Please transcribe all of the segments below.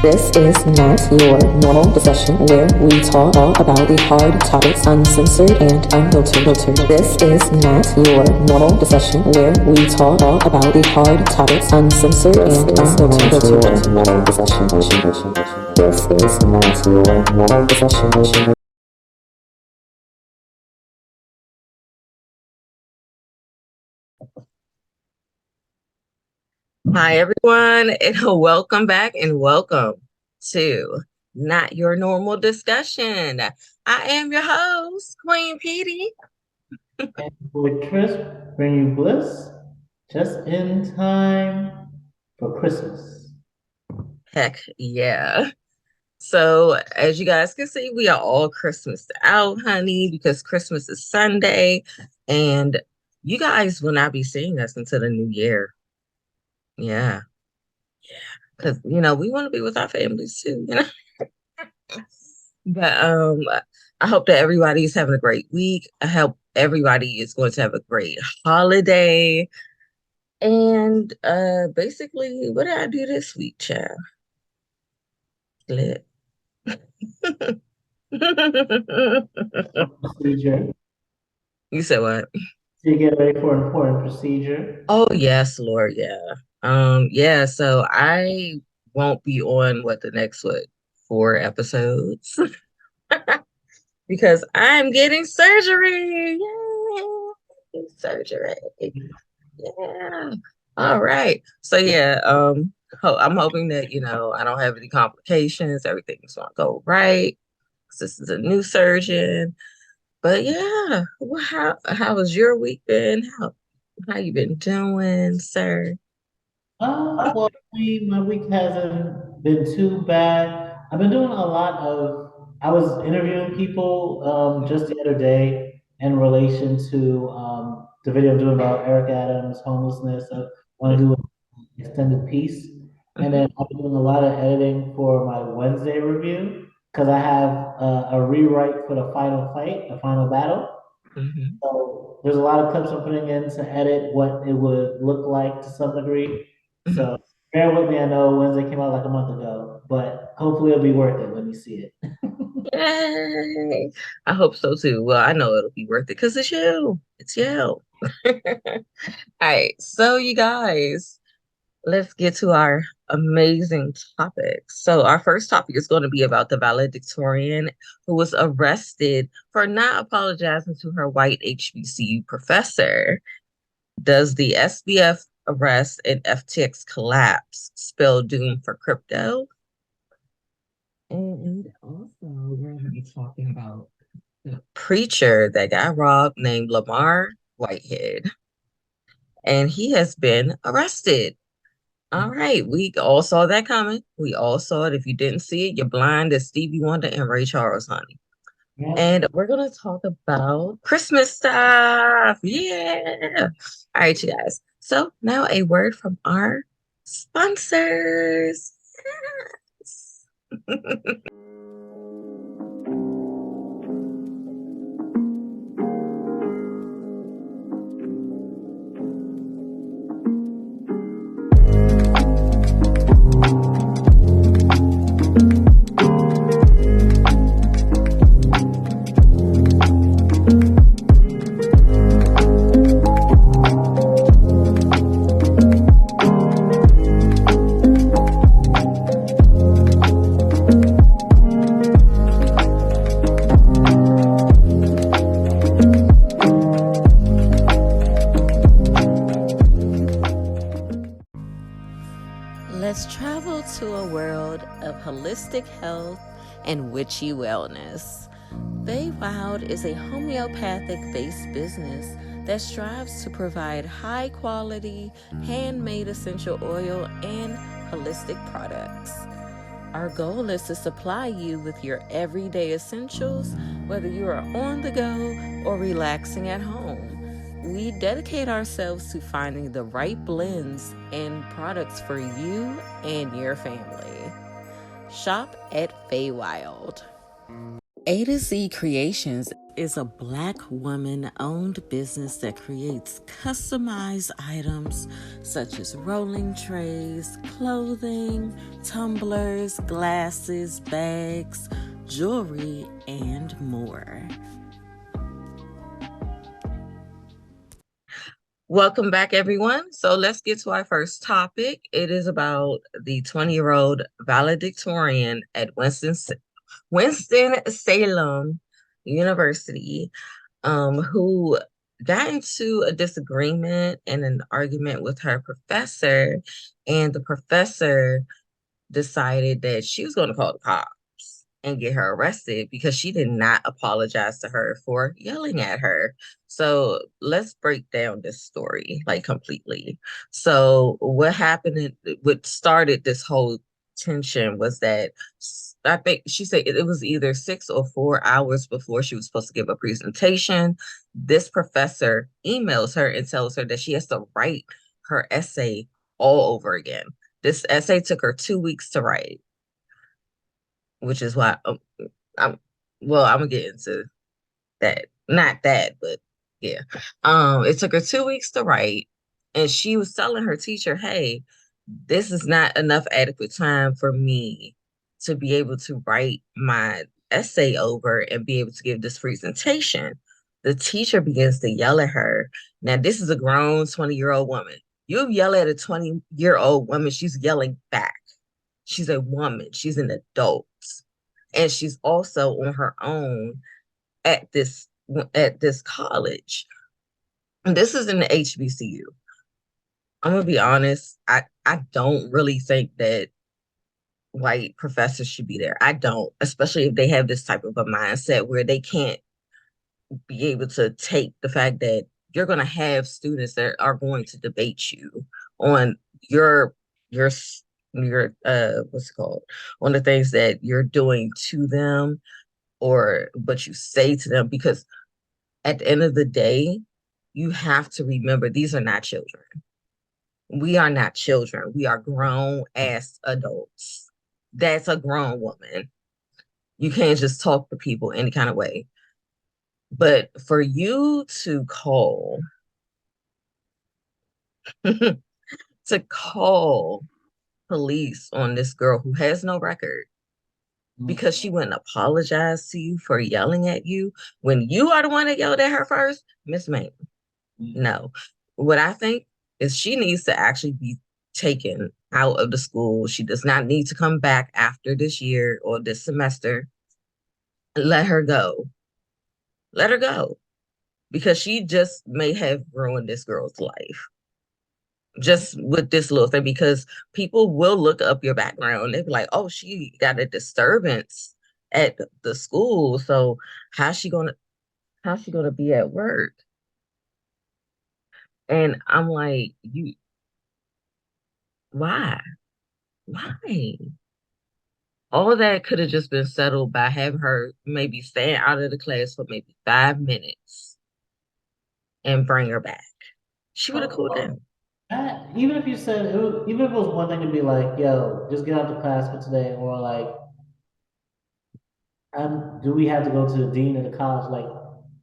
This is not your normal discussion where we talk all about the hard topics uncensored and unfiltered. This is not your normal discussion where we talk all about the hard topics uncensored and unfiltered. This is not your normal discussion. Hi, everyone, and welcome back and welcome to Not Your Normal Discussion. I am your host, Queen Pedii. And for Tryst, bring you bliss just in time for Christmas. Heck yeah. So, as you guys can see, we are all Christmased out, honey, because Christmas is Sunday, and you guys will not be seeing us until the new year. Yeah. Because, we want to be with our families too. But I hope that everybody is having a great week. I hope everybody is going to have a great holiday. And basically, what did I do this week, child? Lit. Procedure. You said what? To get ready for an important procedure. Oh yes, Lord, yeah. Yeah, so I won't be on the next 4 episodes because I'm getting surgery. Yay! Surgery. Yeah. All right. So yeah, I'm hoping that, I don't have any complications, everything's gonna go right. 'Cause this is a new surgeon. But yeah, well, how has your week been? How you been doing, sir? Well, my week hasn't been too bad. I've been doing a lot of, I was interviewing people just the other day in relation to the video I'm doing about Eric Adams' homelessness. I want to do an extended piece. And then I've been doing a lot of editing for my Wednesday review because I have a rewrite for the final fight, the final battle. Mhm. So there's a lot of clips I'm putting in to edit what it would look like to some degree. Mhm. So bear with me. I know Wednesday came out like a month ago, but hopefully it'll be worth it when you see it. Yay. I hope so too. Well, I know it'll be worth it because it's you. It's you. All right. So you guys, let's get to our amazing topics. So our first topic is going to be about the valedictorian who was arrested for not apologizing to her white HBCU professor. Does the SBF arrest and FTX collapse spell doom for crypto? And also, we're going to be talking about the preacher that got robbed named Lamar Whitehead, and he has been arrested. All right, we all saw that coming. We all saw it. If you didn't see it, you're blind as Stevie Wonder and Ray Charles, honey. Yeah. And we're gonna talk about Christmas stuff. Yeah. All right, you guys. So now a word from our sponsors. Yes. Let's travel to a world of holistic health and witchy wellness. Wild is a homeopathic-based business that strives to provide high-quality, handmade essential oil and holistic products. Our goal is to supply you with your everyday essentials, whether you are on the go or relaxing at home. We dedicate ourselves to finding the right blends and products for you and your family. Shop at Wild. A to Z Creations is a Black woman-owned business that creates customized items such as rolling trays, clothing, tumblers, glasses, bags, jewelry, and more. Welcome back, everyone. So let's get to our first topic. It is about the 20-year-old valedictorian at Winston-Salem University, who got into a disagreement and an argument with her professor, and the professor decided that she was going to call the cops and get her arrested because she did not apologize to her for yelling at her. So let's break down this story like completely. So what happened, what started this whole tension was that I think she said it was either 6 or 4 hours before she was supposed to give a presentation. This professor emails her and tells her that she has to write her essay all over again. This essay took her 2 weeks to write, which is why I'm I'm gonna get into that. Not that, but yeah. It took her 2 weeks to write, and she was telling her teacher, "Hey, this is not enough adequate time for me to be able to write my essay over and be able to give this presentation." The teacher begins to yell at her. Now, this is a grown 20-year-old woman. You yell at a 20-year-old woman, she's yelling back. She's a woman, she's an adult, and she's also on her own at this college. And this is in the HBCU. I'm gonna be honest, I don't really think that white professors should be there. I don't, especially if they have this type of a mindset where they can't be able to take the fact that you're going to have students that are going to debate you on your what's it called, on the things that you're doing to them or what you say to them, because at the end of the day, you have to remember these are not children. We are not children. We are grown ass adults. That's a grown woman. You can't just talk to people any kind of way. But for you to call to call police on this girl who has no record because she wouldn't apologize to you for yelling at you when you are the one that yelled at her first, Miss May. No. What I think is she needs to actually be taken out of the school. She does not need to come back after this year or this semester. Let her go. Let her go. Because she just may have ruined this girl's life. Just with this little thing, because people will look up your background. They'll be like, oh, she got a disturbance at the school. So how's she gonna be at work? And I'm like, why? Why? All of that could have just been settled by having her maybe stand out of the class for maybe 5 minutes and bring her back. She would have cooled down. Even if you said, even if it was one thing to be like, yo, just get out of class for today, or like, do we have to go to the dean of the college? Like,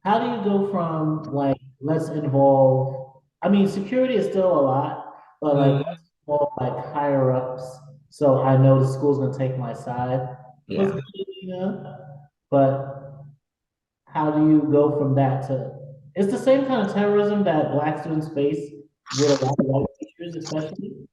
how do you go from like, let's involve, I mean, security is still a lot, but like, let's involve like higher ups. So I know the school's gonna take my side. Yeah. But how do you go from that to, it's the same kind of terrorism that Black students face with a lot of white teachers, especially.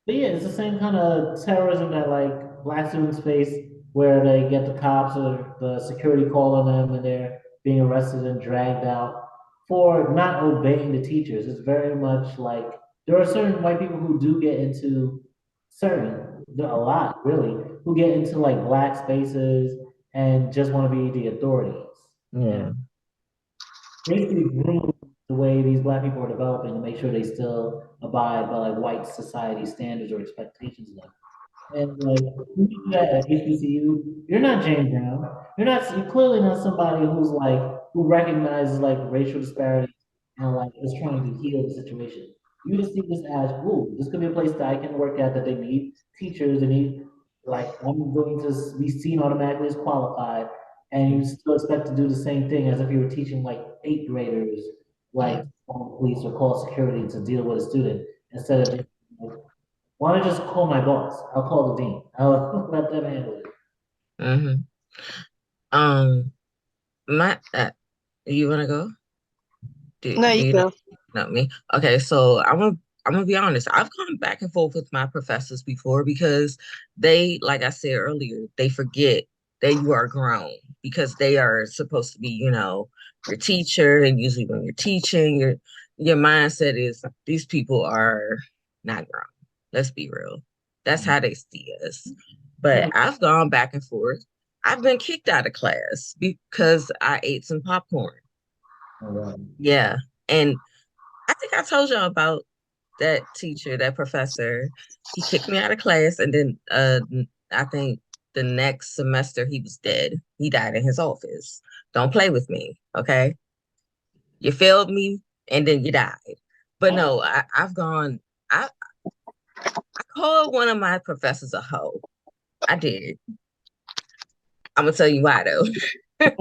But yeah, it's the same kind of terrorism that like Black students face, where they get the cops or the security call on them and they're being arrested and dragged out for not obeying the teachers. It's very much like there are certain white people who do get into a lot really, who get into like Black spaces and just want to be the authorities. Yeah. Basically ruin the way these Black people are developing to make sure they still abide by like white society standards or expectations of them. And like when you do that at HBCU, you're not James Brown. You're clearly not somebody who's like who recognizes like racial disparities and like is trying to heal the situation. You just see this as, ooh, this could be a place that I can work at, that they need teachers, they need like I'm going to be seen automatically as qualified, and you still expect to do the same thing as if you were teaching like 8th graders, like call the police or call security to deal with a student instead of just like, why don't I just call my boss? I'll call the dean. I'll let them handle it. Mm-hmm. Um, my you wanna go? Do No, you you go. know me? Okay, so I'm gonna be honest. I've gone back and forth with my professors before because they, like I said earlier, they forget that you are grown because they are supposed to be, your teacher, and usually when you're teaching, your mindset is these people are not grown. Let's be real. That's how they see us. But I've gone back and forth. I've been kicked out of class because I ate some popcorn. Yeah. And I think I told y'all about that teacher, that professor. He kicked me out of class, and then I think the next semester he was dead. He died in his office. Don't play with me, okay? You failed me and then you died. But no, I've gone, I called one of my professors a hoe. I did. I'm gonna tell you why though. I'm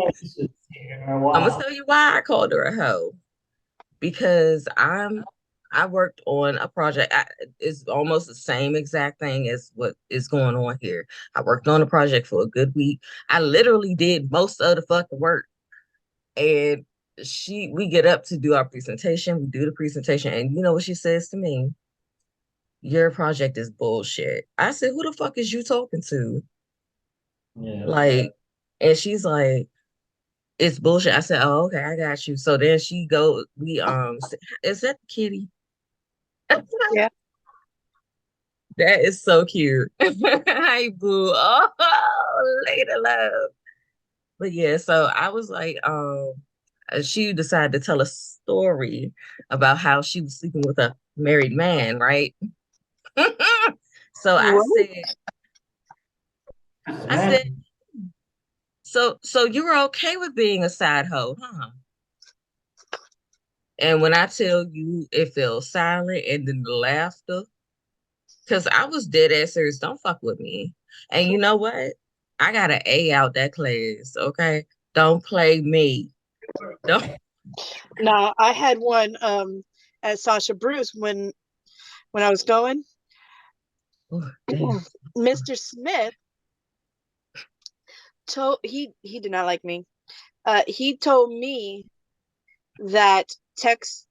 gonna tell you why I called her a hoe. Because I worked on a project. It's almost the same exact thing as what is going on here. I worked on a project for a good week. I literally did most of the fucking work. And we get up to do our presentation. We do the presentation, and you know what she says to me? Your project is bullshit. I said, who the fuck is you talking to? Yeah. Like, and she's like, it's bullshit. I said, oh, okay, I got you. So then is that the kitty? Yeah. That is so cute. Hi, boo. Oh, later, love. But yeah, so I was like, she decided to tell a story about how she was sleeping with a married man, right? So What? I said, so you were okay with being a side hoe, huh? And when I tell you it fell silent and then the laughter, because I was dead ass serious, don't fuck with me. And you know what? I got an A out that class, okay? Don't play me. Don't. Now I had one at Sasha Bruce when I was going. Oh, damn. Mr. Smith he did not like me. He told me that Texas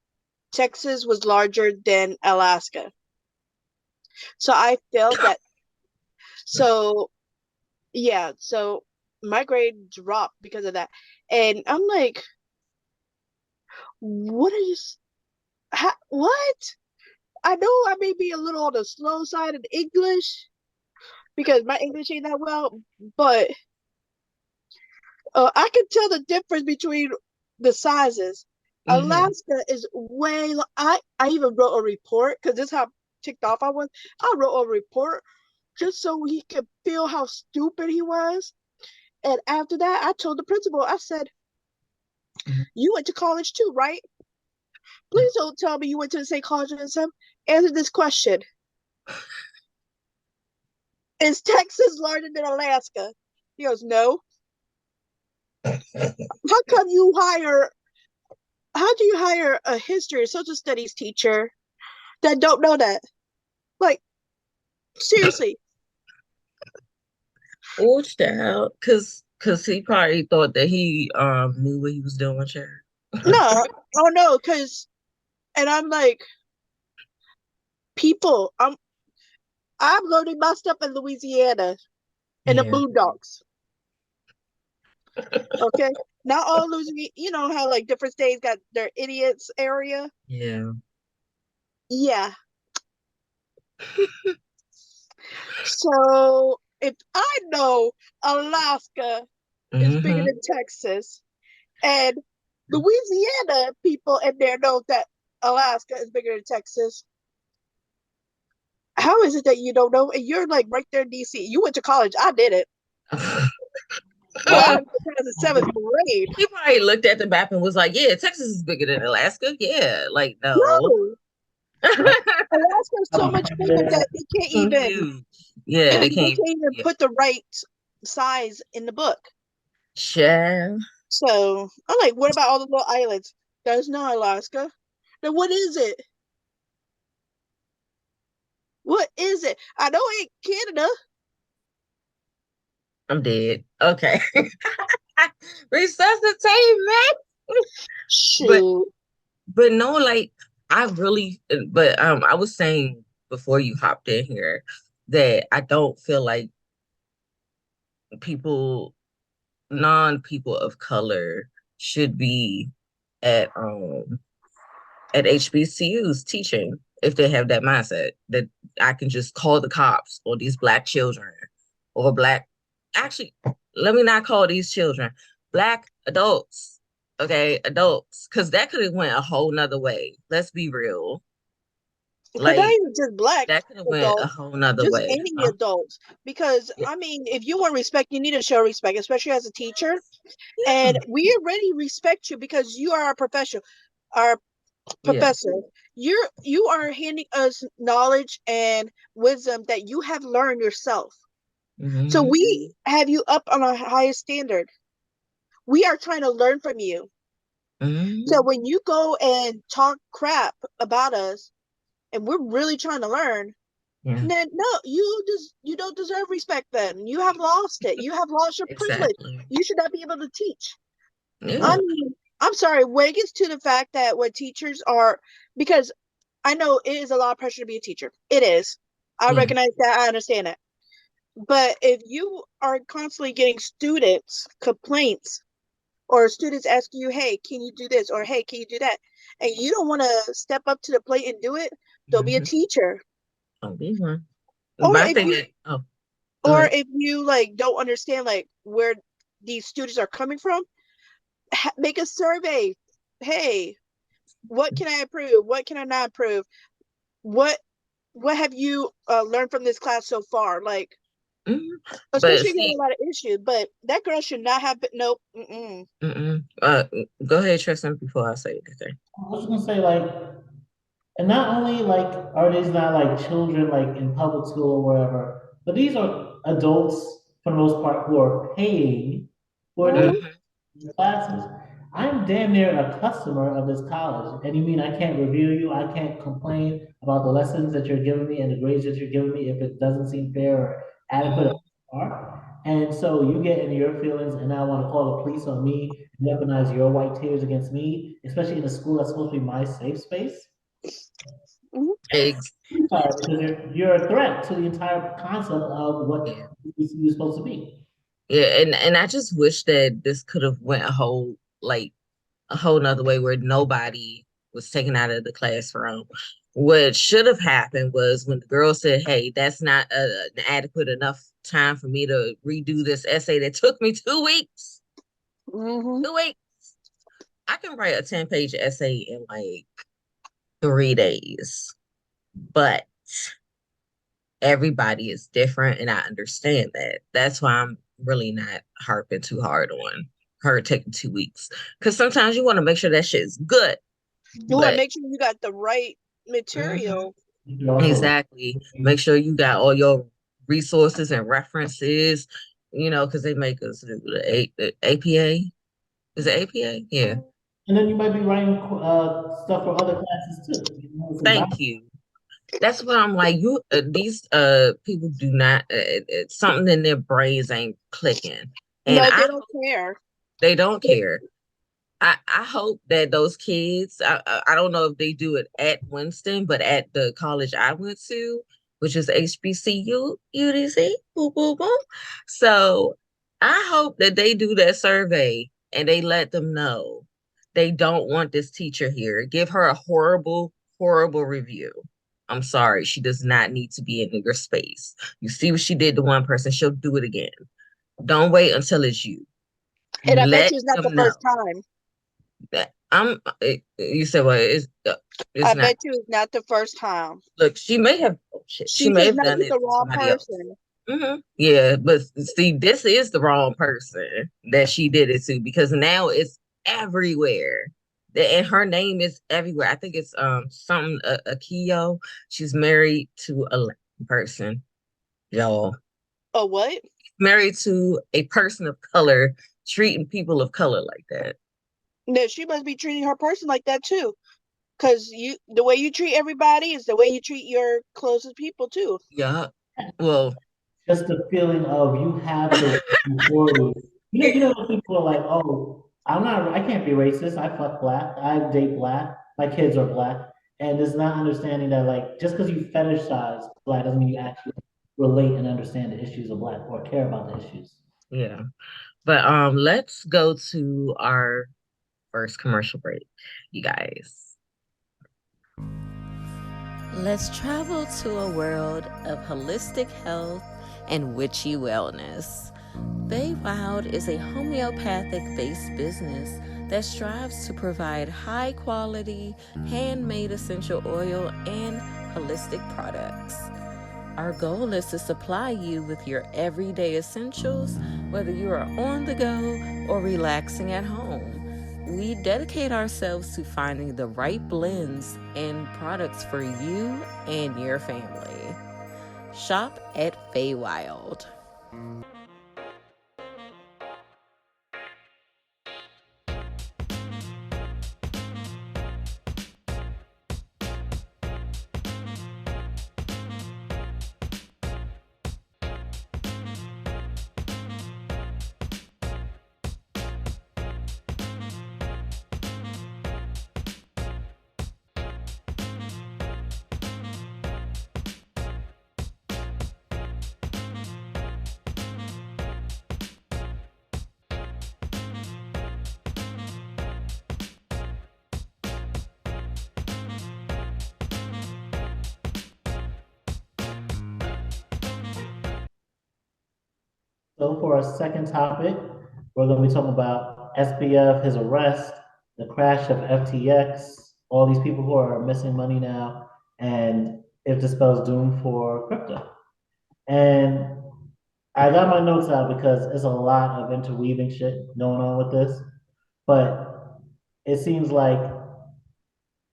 was larger than Alaska. So I failed that. So yeah, so my grade dropped because of that. And I'm like, what are you what? I know I may be a little on the slow side in English because my English ain't that well, but I can tell the difference between the sizes. Alaska is way. I even wrote a report because this is how ticked off I was. I wrote a report just so he could feel how stupid he was. And after that, I told the principal, I said, "You went to college too, right? Please don't tell me you went to the same college as him. Answer this question: is Texas larger than Alaska?" He goes, "No." How come you hire? How do you hire a history or social studies teacher that don't know that? Like, seriously. Oh, child. Cause he probably thought that he knew what he was doing, child. No, oh no, because, and I'm like, people, I'm learning my stuff in Louisiana in the boondocks. Okay, not all Louisiana. You know how like different states got their idiots area. Yeah. Yeah. So if I know Alaska is bigger than Texas, and Louisiana people in there know that Alaska is bigger than Texas, how is it that you don't know? And you're like right there in DC. You went to college. I did it. Well, in 7th grade. He probably looked at the map and was like, "Yeah, Texas is bigger than Alaska." Yeah, like no. No. Alaska is so much bigger that they can't even. Huge. Yeah, they They can't. can't even Yeah. put the right size in the book. Child. So I'm like, what about all the little islands? That's not Alaska. Then what is it? What is it? I know it ain't Canada. I'm dead. Okay. Resuscitate me. But Shoot. but no, like I really but I was saying before you hopped in here that I don't feel like people non-people of color should be at HBCUs teaching if they have that mindset that I can just call the cops on these black children or actually, let me not call these children black adults. Okay, adults, because that could have went a whole nother way. Let's be real. But not Like even just black that could have went a adults, whole nother just way. any Huh? adults. Because Yeah. I mean, if you want respect, you need to show respect, especially as a teacher. Yeah. And we already respect you because you are our professional, our Yeah. professor. You are handing us knowledge and wisdom that you have learned yourself. So Mhm. we have you up on a highest standard. We are trying to learn from you. Mhm. So when you go and talk crap about us, and we're really trying to learn, Yeah. then no, you don't deserve respect. Then you have lost it. You have lost your privilege. Exactly. You should not be able to teach. Yeah. I mean, I'm sorry. When it gets to the fact that when teachers are, because I know it is a lot of pressure to be a teacher. It is. I Yeah. recognize that. I understand it. But if you are constantly getting students complaints or students asking you, hey, can you do this? Or hey, can you do that? And you don't want to step up to the plate and do it, don't be a Mhm. teacher. I'll be one. Or My if thing you is, oh, go or ahead. if you like don't understand like where these students are coming from, make a survey. Hey, what can I improve? What can I not improve? What what have you learned from this class so far? Like, Mhm. But especially if you have see, a lot of issues. But that girl should not have been. Nope. mm-mm. Go ahead, Tristan, before I say anything. I was gonna say like, and not only like are these not like children like in public school or wherever, but these are adults for the most part who are paying for Mm-hmm. these Mhm. classes. I'm damn near a customer of this college, and you mean I can't review you? I can't complain about the lessons that you're giving me and the grades that you're giving me if it doesn't seem fair or adequate Mhm. are. And so you get into your feelings, and now want to call the police on me, weaponize your white tears against me, especially in a school that's supposed to be my safe space. Mm-hmm. Exactly. Because you're a threat to the entire concept of Yeah. what HBCU is supposed to be. Yeah, and I just wish that this could have went a whole nother way where nobody was taken out of the classroom. What should have happened was when the girl said, "Hey, that's not an adequate enough time for me to redo this essay that took me 2 weeks. Mm-hmm. 2 weeks. I can write a 10-page essay in like 3 days, but everybody is different, and I understand that. That's why I'm really not harping too hard on her taking 2 weeks because sometimes you want to make sure that shit's good, You want to but make sure you got the right mhm, material. You also, exactly. Make sure you got all your resources and references, because they make us do the APA. Is it APA? Yeah. and then you might be writing stuff for other classes too. You know, it's Thank invaluable. you. That's what I'm like. These people do not. Something in their brains ain't clicking, and No, they don't care. they don't care. I hope that those kids, I don't know if they do it at Winston, but at the college I went to, which is HBCU, UDC, boom, boom, boom. So I hope that they do that survey and they let them know they don't want this teacher here. Give her a horrible, horrible review. I'm sorry, she does not need to be in your space. You see what she did to one person, she'll do it again. Don't wait until it's you. And I bet Let you it's not the them know first time. that you said well it's I not. bet you it's not the first time. Look, she may have, oh shit, she She may just have met done with it the to wrong somebody else. person. Yeah, but see, this is the wrong person that she did it to because now it's everywhere. And her name is everywhere. I think it's something Akio. She's married to a Latin person. Y'all. A what? Married to a person of color, treating people of color like that. No, she must be treating her person like that too. Cause the way you treat everybody is the way you treat your closest people too. Yeah. Well, Just the feeling of you have the authority. You know, people are like, oh, I can't be racist. I fuck black. I date black. My kids are black. And it's not understanding that, like, just because you fetishize black doesn't mean you actually relate and understand the issues of black or care about the issues. yeah. But let's go to our first commercial break, you guys. Let's travel to a world of holistic health and witchy wellness. Feywild is a homeopathic-based business that strives to provide high-quality, handmade essential oil and holistic products. Our goal is to supply you with your everyday essentials, whether you are on the go or relaxing at home. We dedicate ourselves to finding the right blends and products for you and your family. Shop at Feywild. So for our second topic, we're going to be talking about SBF, his arrest, the crash of FTX, all these people who are missing money now, and if the spell's doomed for crypto. And I got my notes out because there's a lot of interweaving shit going on with this. But it seems like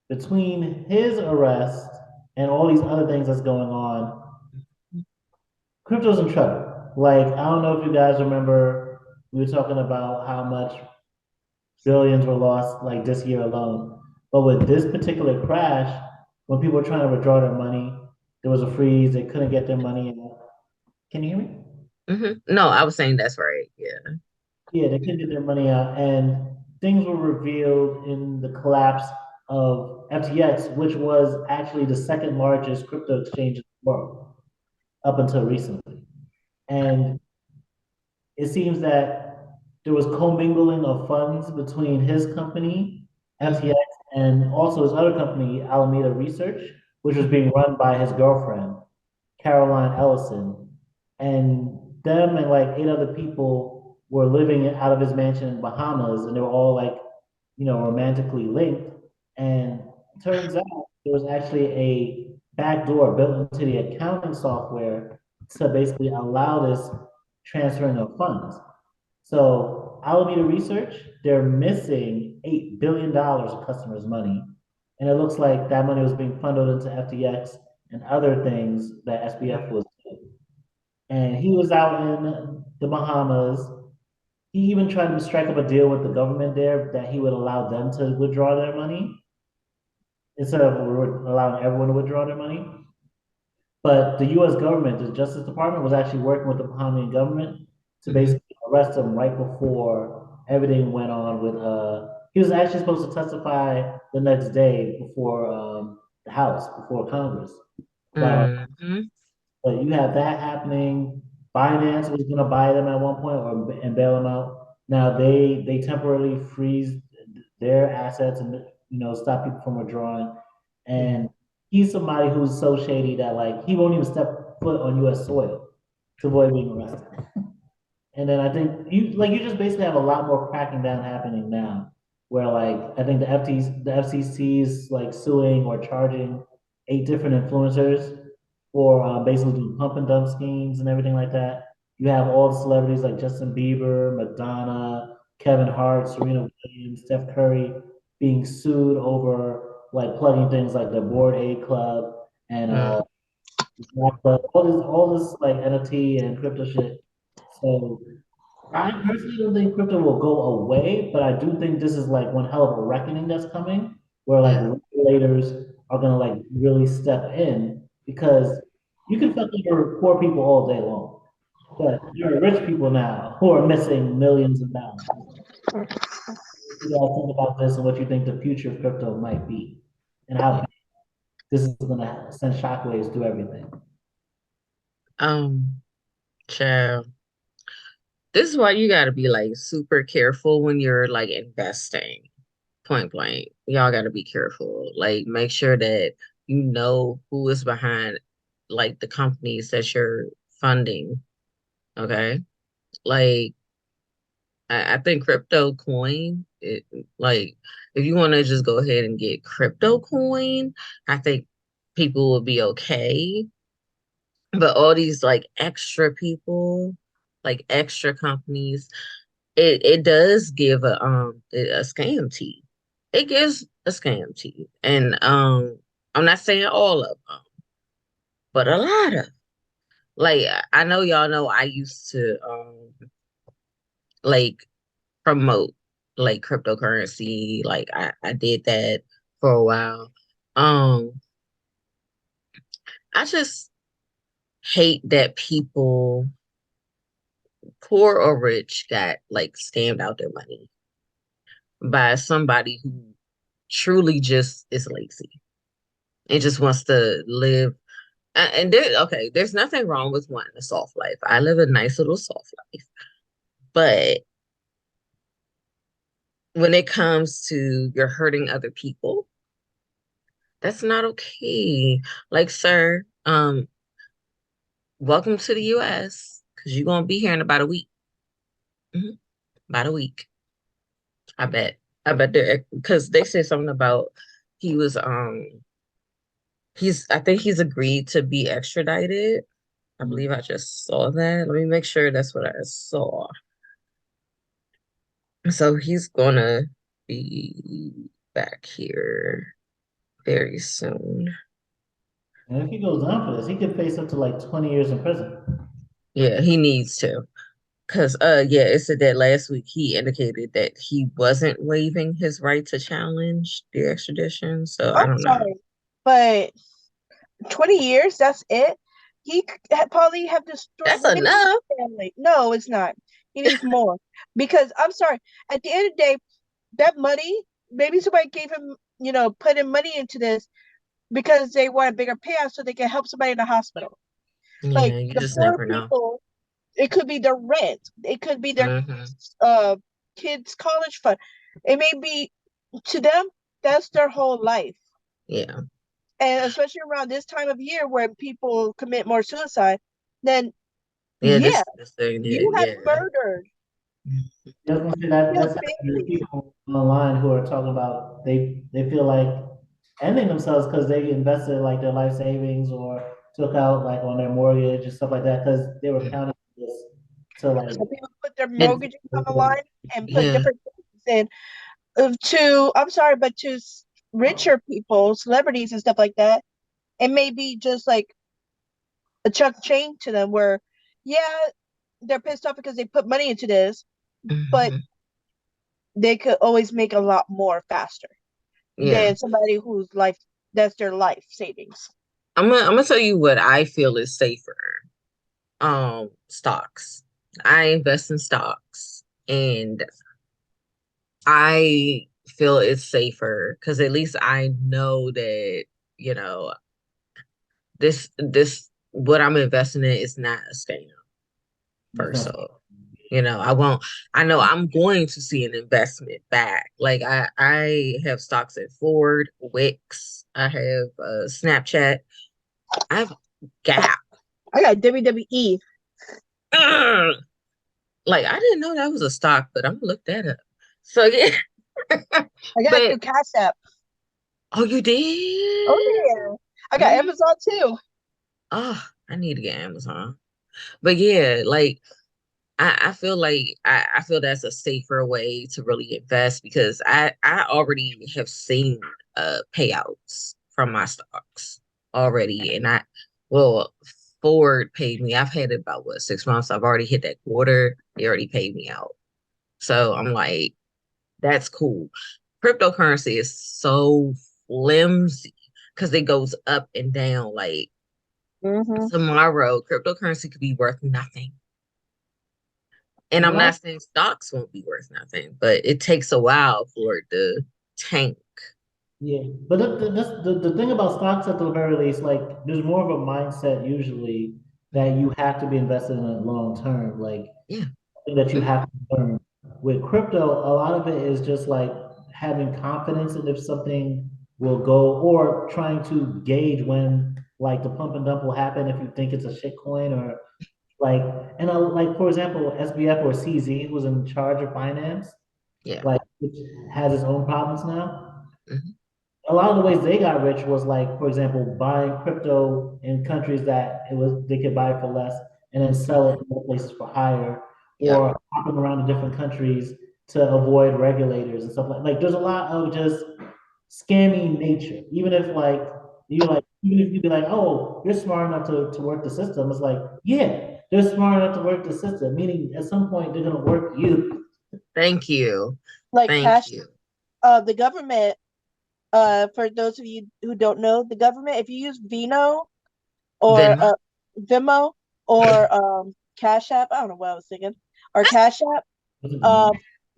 between his arrest and all these other things that's going on, crypto's in trouble. Like, I don't know if you guys remember, we were talking about how much billions were lost like this year alone. But with this particular crash, when people were trying to withdraw their money, there was a freeze, they couldn't get their money in. Can you hear me? No, I was saying that's right. Yeah. Yeah, they couldn't get their money out, and things were revealed in the collapse of FTX, which was actually the second largest crypto exchange in the world up until recently. And it seems that there was commingling of funds between his company, FTX, and also his other company, Alameda Research, which was being run by his girlfriend, Caroline Ellison. And them and like 8 other people were living out of his mansion in Bahamas, and they were all like, romantically linked. And it turns out there was actually a back door built into the accounting software to basically allow this transferring of funds. So Alameda Research, they're missing $8 billion of customers' money. And it looks like that money was being funneled into FTX and other things that SBF was doing. And he was out in the Bahamas. He even tried to strike up a deal with the government there that he would allow them to withdraw their money instead of allowing everyone to withdraw their money. But the US government, the Justice Department, was actually working with the Bahamian government to basically arrest him right before everything went on with he was actually supposed to testify the next day before the House, before Congress. But you have that happening. Binance was gonna buy them at one point and bail them out. Now they temporarily freeze their assets and stop people from withdrawing. And he's somebody who's so shady that like he won't even step foot on US soil to avoid being arrested. And then I think you just basically have a lot more cracking down happening now, where like I think the FCC is like suing or charging 8 different influencers for basically doing pump and dump schemes and everything like that. You have all the celebrities like Justin Bieber, Madonna, Kevin Hart, Serena Williams, Steph Curry being sued over like plugging things like the Bored Ape Club and But all this like NFT and crypto shit. So I personally don't think crypto will go away, but I do think this is like one hell of a reckoning that's coming, where like Yeah. regulators are gonna like really step in because you can fuck over poor people all day long, but there are rich people now who are missing millions of dollars. What you guys think about this and what you think the future of crypto might be, and how this is gonna send shockwaves through everything. Um, Child, this is why you gotta be like super careful when you're like investing. Point blank. Y'all gotta be careful. Like make sure that you know who is behind like the companies that you're funding. Okay. Like I think crypto coin, like if you want to just go ahead and get crypto coin, I think people will be okay. But all these like extra people, like extra companies, it does give a scam tea. It gives a scam tea. And I'm not saying all of them, but a lot of like I know y'all know I used to like promote like cryptocurrency. Like I did that for a while. Um, I just hate that people, poor or rich, got like scammed out their money by somebody who truly just is lazy and just wants to live. And there, okay, there's nothing wrong with wanting a soft life. I live a nice little soft life, but when it comes to you're hurting other people, that's not okay. Like, sir, welcome to the US because you're gonna be here in about a week. Mhm. About a week. I bet. I bet there because they said something about he was I think he's agreed to be extradited. I believe I just saw that. Let me make sure that's what I saw. So he's gonna be back here very soon. And if he goes down for this, he could face up to like 20 years in prison. Yeah, he needs to. Because yeah, it said that last week he indicated that he wasn't waiving his right to challenge the extradition. So I I'm don't know. sorry, but 20 years, that's it? Probably have destroyed That's many enough. family. No, it's not. He needs more. Because I'm sorry, at the end of the day, that money, maybe somebody gave him, put in money into this because they want a bigger payout so they can help somebody in the hospital. Like Yeah, you the just poor never know. people, it could be their rent, it could be their Hmm. uh kids' college fund. It may be to them, that's their whole life. Yeah. And especially around this time of year where people commit more suicide, then Yeah, yeah, this thing, you have yeah. murdered I was gonna say that your that's there's families. people online who are talking about they feel like ending themselves because they invested like their life savings or took out like on their mortgage and stuff like that because they were Mm. counting this to like So people put their And mortgages on the line and put yeah, different things in. To I'm sorry, but to richer people, celebrities and stuff like that, it may be just like a chunk change to them where, yeah, they're pissed off because they put money into this, but hmm, they could always make a lot more faster yeah. than somebody whose life that's their life savings. I'm gonna tell you what I feel is safer. Stocks. I invest in stocks, and I feel it's safer because at least I know that you know this what I'm investing in is not a scam. it's First not off, I won't. I know I'm going to see an investment back. Like I have stocks in Ford, Wix. I have Snapchat. I have Gap. I got WWE. Ugh. Like I didn't know that was a stock, but I'm gonna look that up. So yeah, I got it but through Cashapp. oh, you Oh did? yeah. I got Mm. Amazon too. Oh, I need to get Amazon. But yeah, like I feel like I feel that's a safer way to really invest because I already have seen payouts from my stocks already, and Well, Ford paid me. I've had it about 6 months. I've already hit that quarter. They already paid me out. So I'm like, that's cool. Cryptocurrency is so flimsy because it goes up and down. Like tomorrow, cryptocurrency could be worth nothing. And I'm not saying stocks won't be worth nothing, but it takes a while for it to tank. Yeah, but the thing about stocks at the very least, like there's more of a mindset usually that you have to be invested in it long term, like Yeah. something that you have to learn. With crypto, a lot of it is just like having confidence in if something will go, or trying to gauge when like the pump and dump will happen if you think it's a shit coin, or like, and like for example, SBF or CZ, who's in charge of finance, Yeah. like which has its own problems now. Mhm. A lot of the ways they got rich was like, for example, buying crypto in countries that they could buy for less and then sell it in other places for higher, Yep. or hopping around to different countries to avoid regulators and stuff like there's a lot of just scammy nature. Even if like even if you be like, oh, you're smart enough to work the system, it's like, yeah, they're smart enough to work the system, meaning at some point they're gonna work you. Thank you. Like Thank you. the government, for those of you who don't know, the government, if you use or Venmo. Venmo or Cashapp, I don't know what I was thinking, or Cashapp,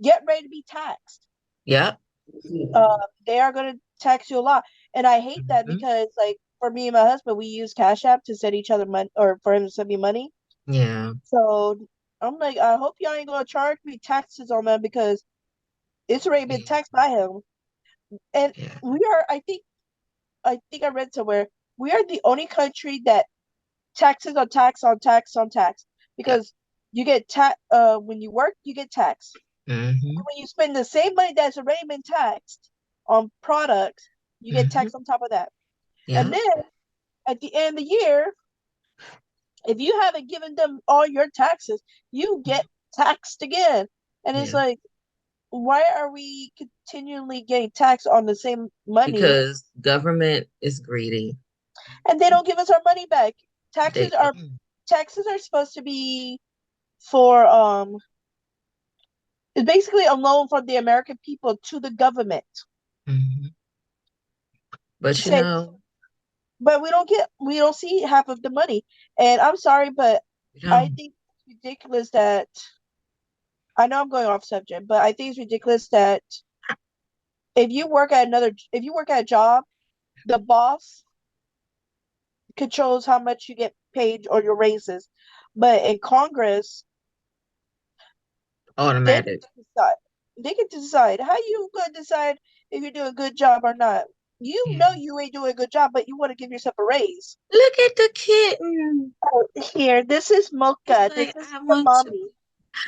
get ready to be taxed. Yep. They are going to tax you a lot, and I hate that Mhm. because, like, for me and my husband, we use Cash App to send each other money, or for him to send me money. Yeah. So I'm like, I hope y'all ain't gonna charge me taxes on that because it's already been taxed by him. And Yeah. we are, I think I read somewhere, we are the only country that taxes on tax on tax on tax Yep. because you get when you work, you get taxed. Mm-hmm. When you spend the same money that's already been taxed on products, you get Mm-hmm. taxed on top of that. And Yeah. then at the end of the year, if you haven't given them all your taxes, you get taxed again. And it's Yeah. like, why are we continually getting taxed on the same money Because government is greedy. and they don't give us our money back? They Taxes are don't. taxes are supposed to be for it's basically a loan from the American people to the government Mhm. to But say, but we don't see half of the money. And I'm sorry, but you I don't. think it's ridiculous that I know I'm going off subject, but I think it's ridiculous that if you work at a job, the boss controls how much you get paid or your raises. But in Congress, they Automatic. decide. They can decide. How you gonna decide if you do a good job or not? You Yeah. know you ain't doing a good job, but you want to give yourself a raise. Look at the kitten. Oh, here, this is It's Mocha. This like is I the want to. mommy.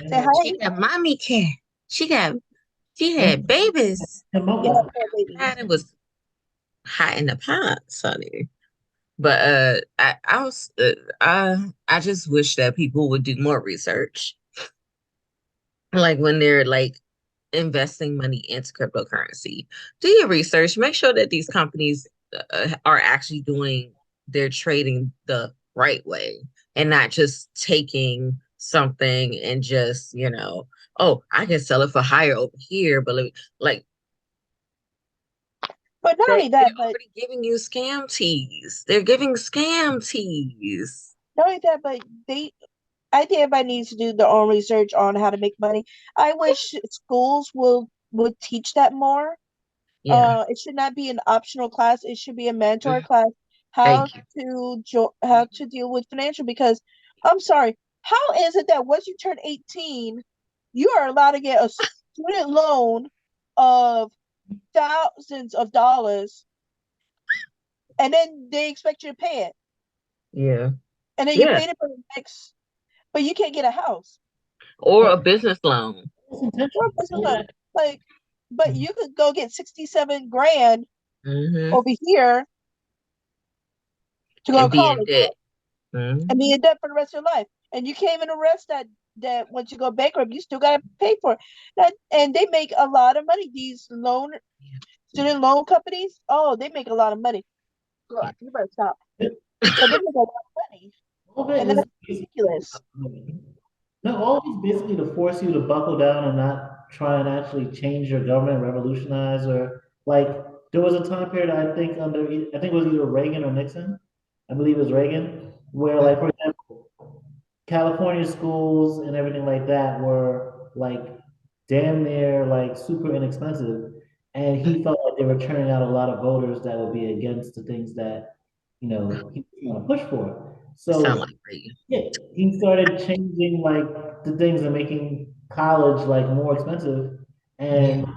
Say She hi. got mommy cat. She had babies. Yeah, Mocha. poor babies. God, it was hot in the pot, Sonny. But I just wish that people would do more research. Like when they're like investing money into cryptocurrency, do your research. Make sure that these companies are actually doing their trading the right way and not just taking something and just, oh, I can sell it for higher over here, but like But not only they're that, but already giving you scam teas. They're giving scam teas. not only that, but I think everybody needs to do their own research on how to make money. I wish schools will would teach that more. Yeah. It should not be an optional class. It should be a mandatory Mm, class. thank you. How to deal with financial? Because I'm sorry, how is it that once you turn 18, you are allowed to get a student loan of thousands of dollars, and then they expect you to pay it, Yeah. and then you Yeah. paid it for the next, but you can't get a house Or a business loan. It's or a intentional. business loan. Like, but you could go get 67 grand Hmm. over here to go to And be in college debt. and Hmm. be in debt for the rest of your life. And you can't even arrest that once you go bankrupt, you still gotta pay for it. And they make a lot of money. These student loan companies, oh, they make a lot of money. Girl, Yeah. you better stop. So they make a lot of money, All of it and is that's ridiculous. no, all of it's basically to force you to buckle down and not try and actually change your government, revolutionize, or like there was a time period I think I think it was either Reagan or Nixon, I believe it was Reagan, where like for example, California schools and everything like that were like damn near like super inexpensive. And he felt like they were turning out a lot of voters that would be against the things that, he was trying to push for. Sound So like Reagan. yeah, he started changing like the things and making college like more expensive. Yeah. And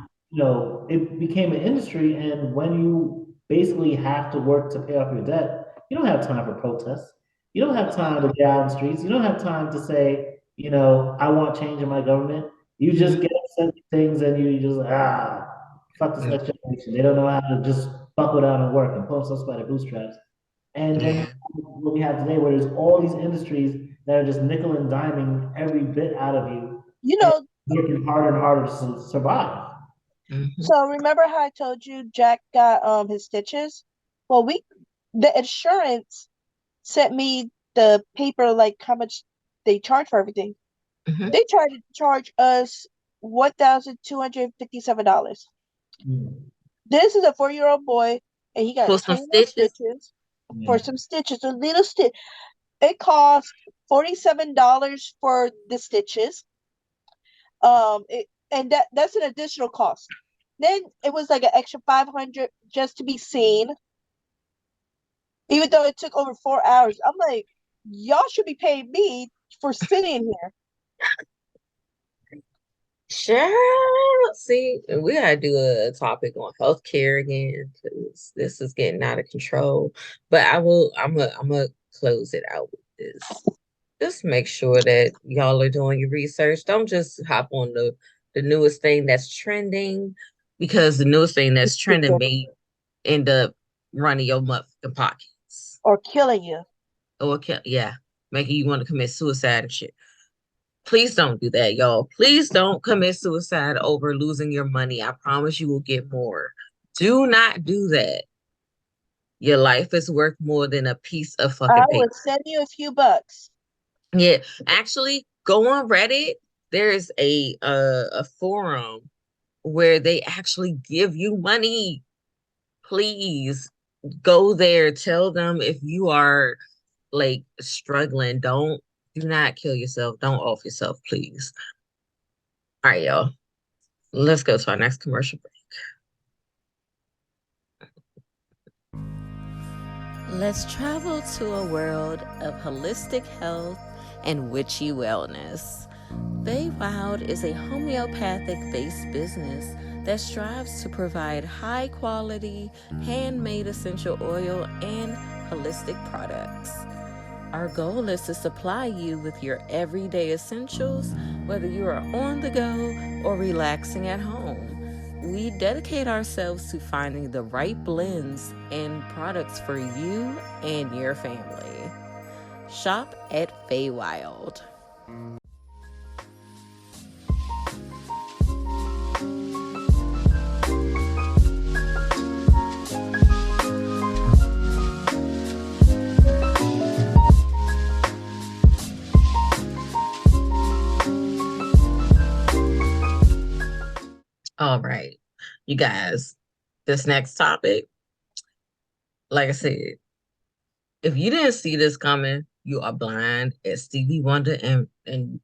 it became an industry. And when you basically have to work to pay off your debt, you don't have time for protests. You don't have time to get out on the streets. You don't have time to say, I want change in my government. You just get upset with things and you just fuck this next generation. They don't know how to just buckle down and work and pull themselves by their bootstraps. And then Yeah. what we have today, where there's all these industries that are just nickel and diming every bit out of you You and know, working harder and harder to survive. Mm-hmm. so remember how I told you Jack got his stitches? Well, the insurance sent me the paper like how much they charge for everything. Mm-hmm. They tried to charge us $1,257. This is a 4-year-old boy, and he got For some tiny little stitches. stitches Yeah. for some stitches, a little stitch. It cost $47 for the stitches. And that's an additional cost. Then it was like an extra 500 just to be seen, even though it took over 4 hours. I'm like, y'all should be paying me for sitting here. Sure. See, we gotta do a topic on healthcare again because this is getting out of control. But I'm gonna close it out with this. Just make sure that y'all are doing your research. Don't just hop on the newest thing that's trending because the newest thing that's trending may end up running your motherfucking pockets. Or killing you. Or yeah, making you want to commit suicide and shit. Please don't do that, y'all. Please don't commit suicide over losing your money. I promise you will get more. Do not do that. Your life is worth more than a piece of I fucking paper. would send you a few bucks. Yeah, actually, go on Reddit. There's a forum where they actually give you money. Please go there. Tell them if you are like struggling. Do not kill yourself. Don't off yourself, please. All right, y'all. Let's go to our next commercial break. Let's travel to a world of holistic health and witchy wellness. Wild is a homeopathic-based business that strives to provide high-quality, handmade essential oil and holistic products. Our goal is to supply you with your everyday essentials, whether you are on the go or relaxing at home. We dedicate ourselves to finding the right blends and products for you and your family. Shop at Wild. All right, you guys, this next topic, like I said, if you didn't see this coming, you are blind as Stevie Wonder and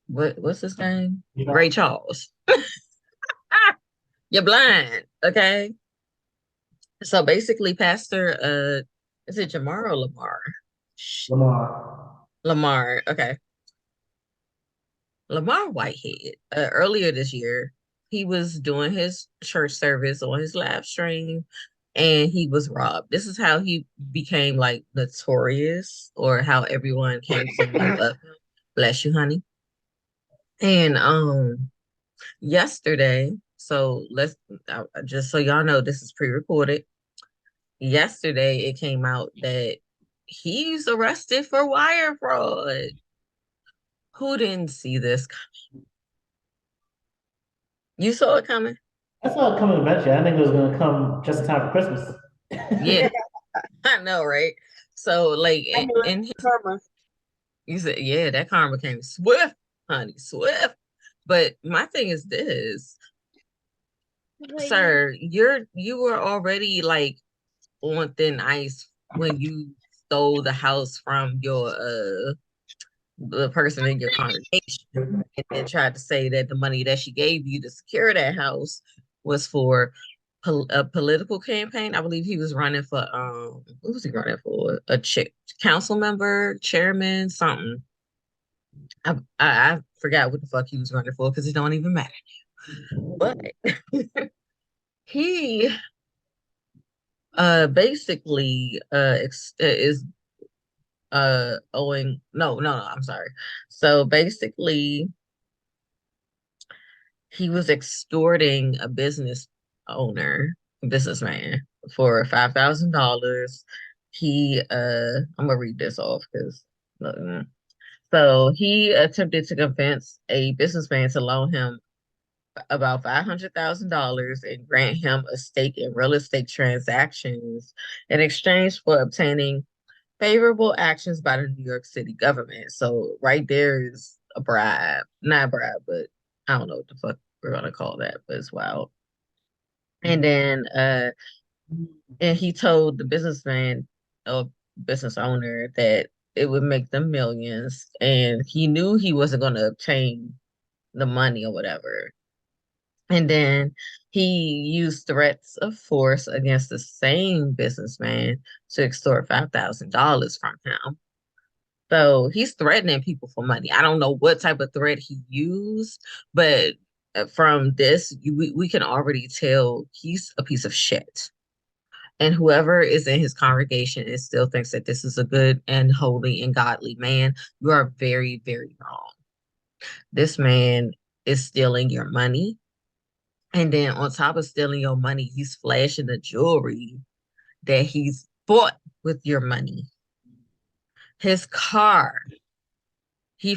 what's his name? Yeah. Ray Charles. You're blind, okay? So basically, Pastor, is it Jamar or Lamar? Lamar. Lamar, okay. Lamar Whitehead, earlier this year, he was doing his church service on his live stream and he was robbed. This is how he became like notorious or how everyone came to know of him. Bless you, honey. And yesterday, so just so y'all know, this is pre-recorded. Yesterday, it came out that he's arrested for wire fraud. Who didn't see this coming? You saw it coming? I saw it coming eventually. I think it was going to come just in time for Christmas. Yeah, I know, right? So like I knew in it. Karma. you said, yeah, that karma came swift, honey, swift. But my thing is this, sir, you were already like on thin ice when you stole the house from your the person in your congregation and then tried to say that the money that she gave you to secure that house was for a political campaign. I believe he was running for what was he running for? A council member, chairman, something. I forgot what the fuck he was running for because it don't even matter. But he basically is owing no, I'm sorry. So basically he was extorting a businessman for $5,000. I'm gonna read this off because so he attempted to convince a businessman to loan him about $500,000 and grant him a stake in real estate transactions in exchange for obtaining favorable actions by the New York City government. So right there is a bribe. Not a bribe, but I don't know what the fuck we're gonna call that, but it's wild. And then and he told the businessman or business owner that it would make them millions and he knew he wasn't gonna obtain the money or whatever. And then he used threats of force against the same businessman to extort $5,000 from him. So he's threatening people for money. I don't know what type of threat he used, but from this, we can already tell he's a piece of shit. And whoever is in his congregation and still thinks that this is a good and holy and godly man, you are very, very wrong. This man is stealing your money. And then on top of stealing your money, he's flashing the jewelry that he's bought with your money. His car. He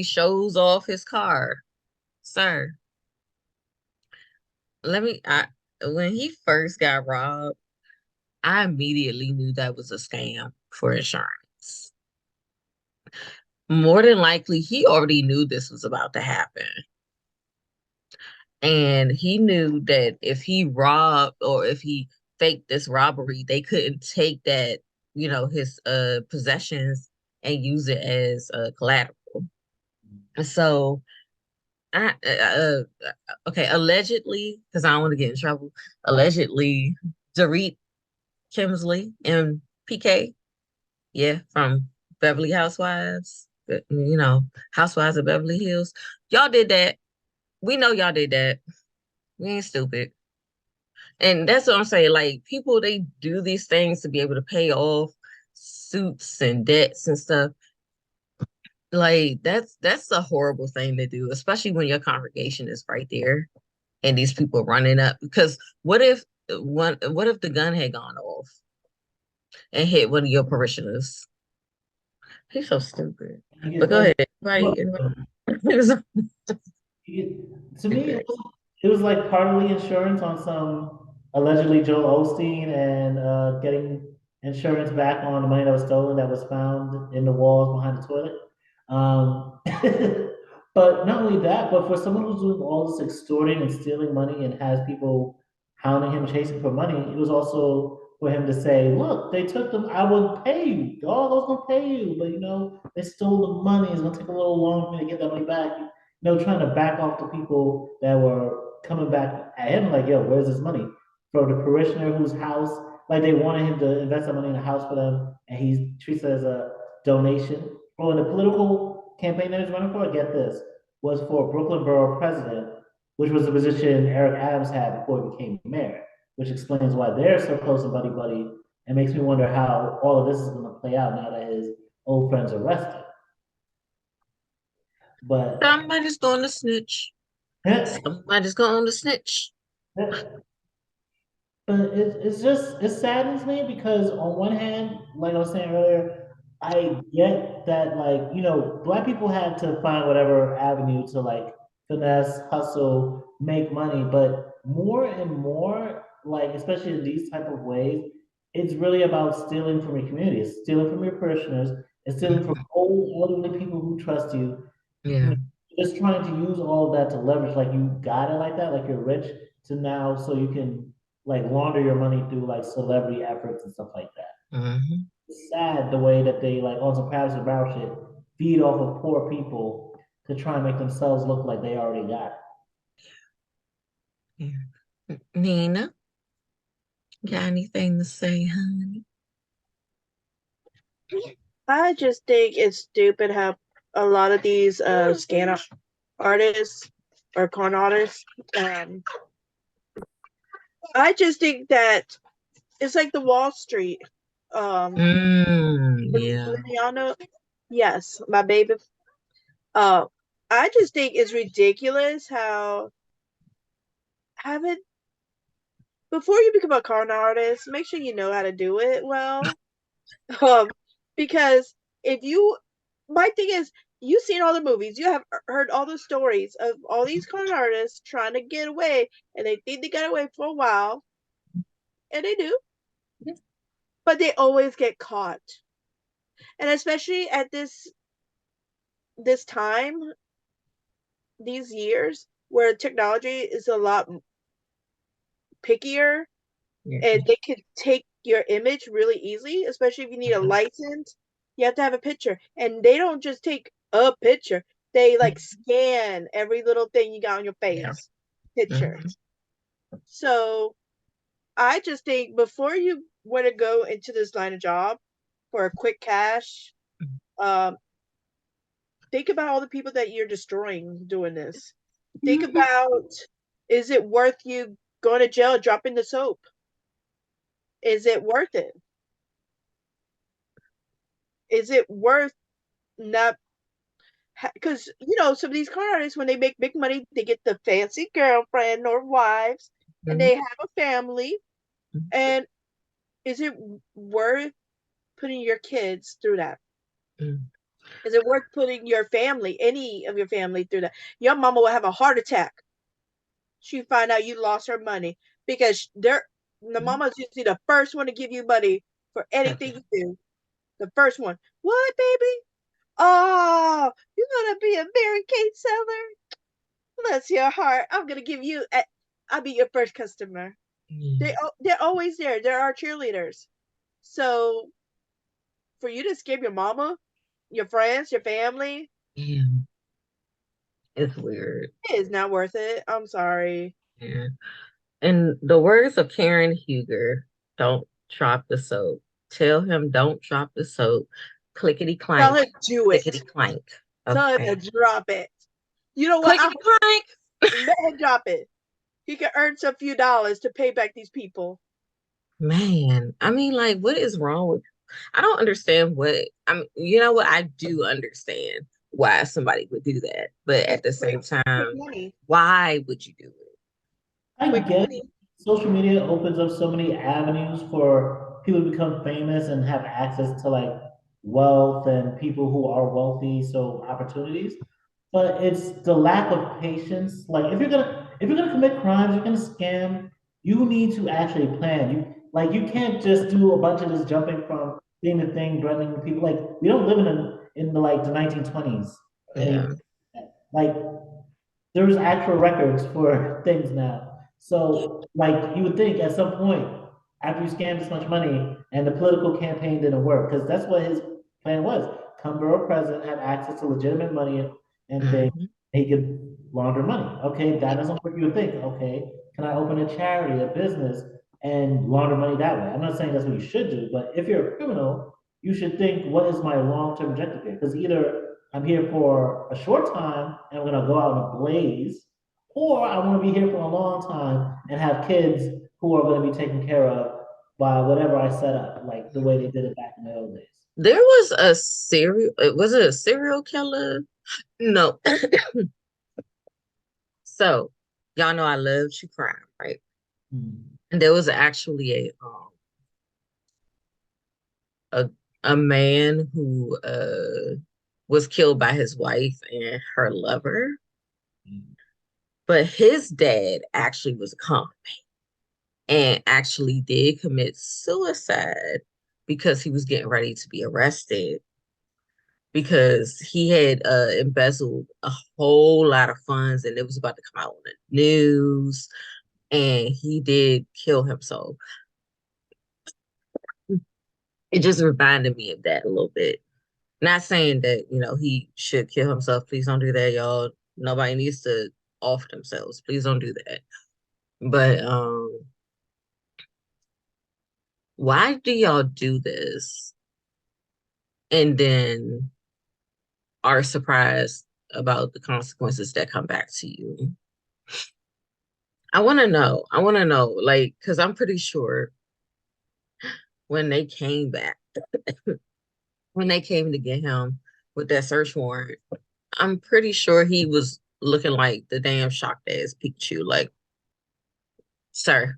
shows off his car. Sir, when he first got robbed, I immediately knew that was a scam for insurance. More than likely, he already knew this was about to happen. And he knew that if he robbed or if he faked this robbery, they couldn't take that, his possessions and use it as collateral. So okay, allegedly, because I don't want to get in trouble, allegedly, Dorit Kemsley and PK, yeah, from Beverly Housewives, Housewives of Beverly Hills. Y'all did that. We know y'all did that. We ain't stupid. And that's what I'm saying. Like, people, they do these things to be able to pay off suits and debts and stuff. Like, that's a horrible thing to do, especially when your congregation is right there and these people running up. Because what if the gun had gone off and hit one of your parishioners? He's so stupid. But go ahead. To me, it was like partly insurance on some allegedly Joel Osteen and getting insurance back on the money that was stolen that was found in the walls behind the toilet. But not only that, but for someone who's doing all this extorting and stealing money and has people hounding him, chasing for money, it was also for him to say, "Look, they took them. I will pay you. God, I was gonna pay you, but they stole the money. It's gonna take a little long for me to get that money back." Trying to back off the people that were coming back at him, like, "Yo, where's this money?" From the parishioner whose house, like, they wanted him to invest that money in a house for them, and he treats it as a donation. Oh, and the political campaign that he's running for, get this, was for Brooklyn Borough President, which was the position Eric Adams had before he became mayor, which explains why they're so close and buddy-buddy, and makes me wonder how all of this is going to play out now that his old friends are arrested. But somebody's going to snitch. Somebody's going to snitch. But it saddens me because on one hand, like I was saying earlier, I get that, like, Black people had to find whatever avenue to, like, finesse, hustle, make money, but more and more, like, especially in these type of ways, it's really about stealing from your community. It's stealing from your parishioners. It's stealing from old elderly people who trust you. Yeah. Just trying to use all of that to leverage, like you got it like that, like you're rich to now, so you can like launder your money through like celebrity efforts and stuff like that. Mm-hmm. It's sad the way that they like on some Travis and Brown shit feed off of poor people to try and make themselves look like they already got it. Yeah. Nina, got anything to say, honey? I just think it's stupid how a lot of these scam artists or con artists, I just think that it's like the Wall Street. Yeah. Y'all know? Yes, my baby. I just think it's ridiculous how having before you become a con artist, make sure you know how to do it well. Because if you, my thing is, you've seen all the movies, you have heard all the stories of all these con artists trying to get away, and they think they got away for a while, and they do, but they always get caught. And especially at this time, these years where technology is a lot pickier, and they could take your image really easily, especially if you need a license. You have to have a picture, and they don't just take a picture. They like scan every little thing you got on your face picture. So I just think before you want to go into this line of job for a quick cash, think about all the people that you're destroying doing this. Think about, is it worth you going to jail, dropping the soap? Is it worth it? Is it worth not? Because some of these con artists, when they make big money, they get the fancy girlfriend or wives, and they have a family. And is it worth putting your kids through that? Is it worth putting your family, any of your family, through that? Your mama will have a heart attack. She find out you lost her money because the mama's usually the first one to give you money for anything you do. The first one. What, baby? Oh, you're gonna be a Mary Kate seller? Bless your heart. I'm gonna give you. I'll be your first customer. They're always there. They're our cheerleaders. So for you to scam your mama, your friends, your family, It's weird. it is not worth it. I'm sorry. Yeah. In the words of Karen Huger, don't drop the soap. Tell him don't drop the soap. Clickety clank. Tell him do it. Clickety clank. Tell him to drop it. You know what? Clickety clank. Let him drop it. He can earn some few dollars to pay back these people. Man, I mean, like, what is wrong with? I don't understand what. I mean, you know what? I do understand why somebody would do that, but at the same time, why would you do it? I get it. Social media opens up so many avenues for people to become famous and have access to like wealth and people who are wealthy, so opportunities. But it's the lack of patience. Like if you're gonna commit crimes, you're gonna scam, you need to actually plan. You can't just do a bunch of this jumping from thing to thing, threatening people. Like we don't live in the like the 1920s. Yeah. Like there's actual records for things now. So, like, you would think at some point, after you scammed this much money and the political campaign didn't work, because that's what his plan was. Come borough president, have access to legitimate money and things, he could launder money. Okay, that doesn't work. You would think, okay, can I open a charity, a business, and launder money that way? I'm not saying that's what you should do, but if you're a criminal, you should think, what is my long-term objective here? Because either I'm here for a short time and I'm gonna go out in a blaze, or I want to be here for a long time and have kids who are going to be taken care of by whatever I set up, like the way they did it back in the old days. There was was it a serial killer? No. So, y'all know I love true crime, right? And there was actually a man who was killed by his wife and her lover. But his dad actually was a con man. and actually did commit suicide because he was getting ready to be arrested because he had embezzled a whole lot of funds and it was about to come out on the news, and he did kill himself. It just reminded me of that a little bit. Not saying that, he should kill himself. Please don't do that, y'all. Nobody needs to off themselves. Please don't do that. But why do y'all do this and then are surprised about the consequences that come back to you? I want to know. Like, because I'm pretty sure when they came back, when they came to get him with that search warrant, I'm pretty sure he was looking like the damn shocked ass Pikachu. Like, sir,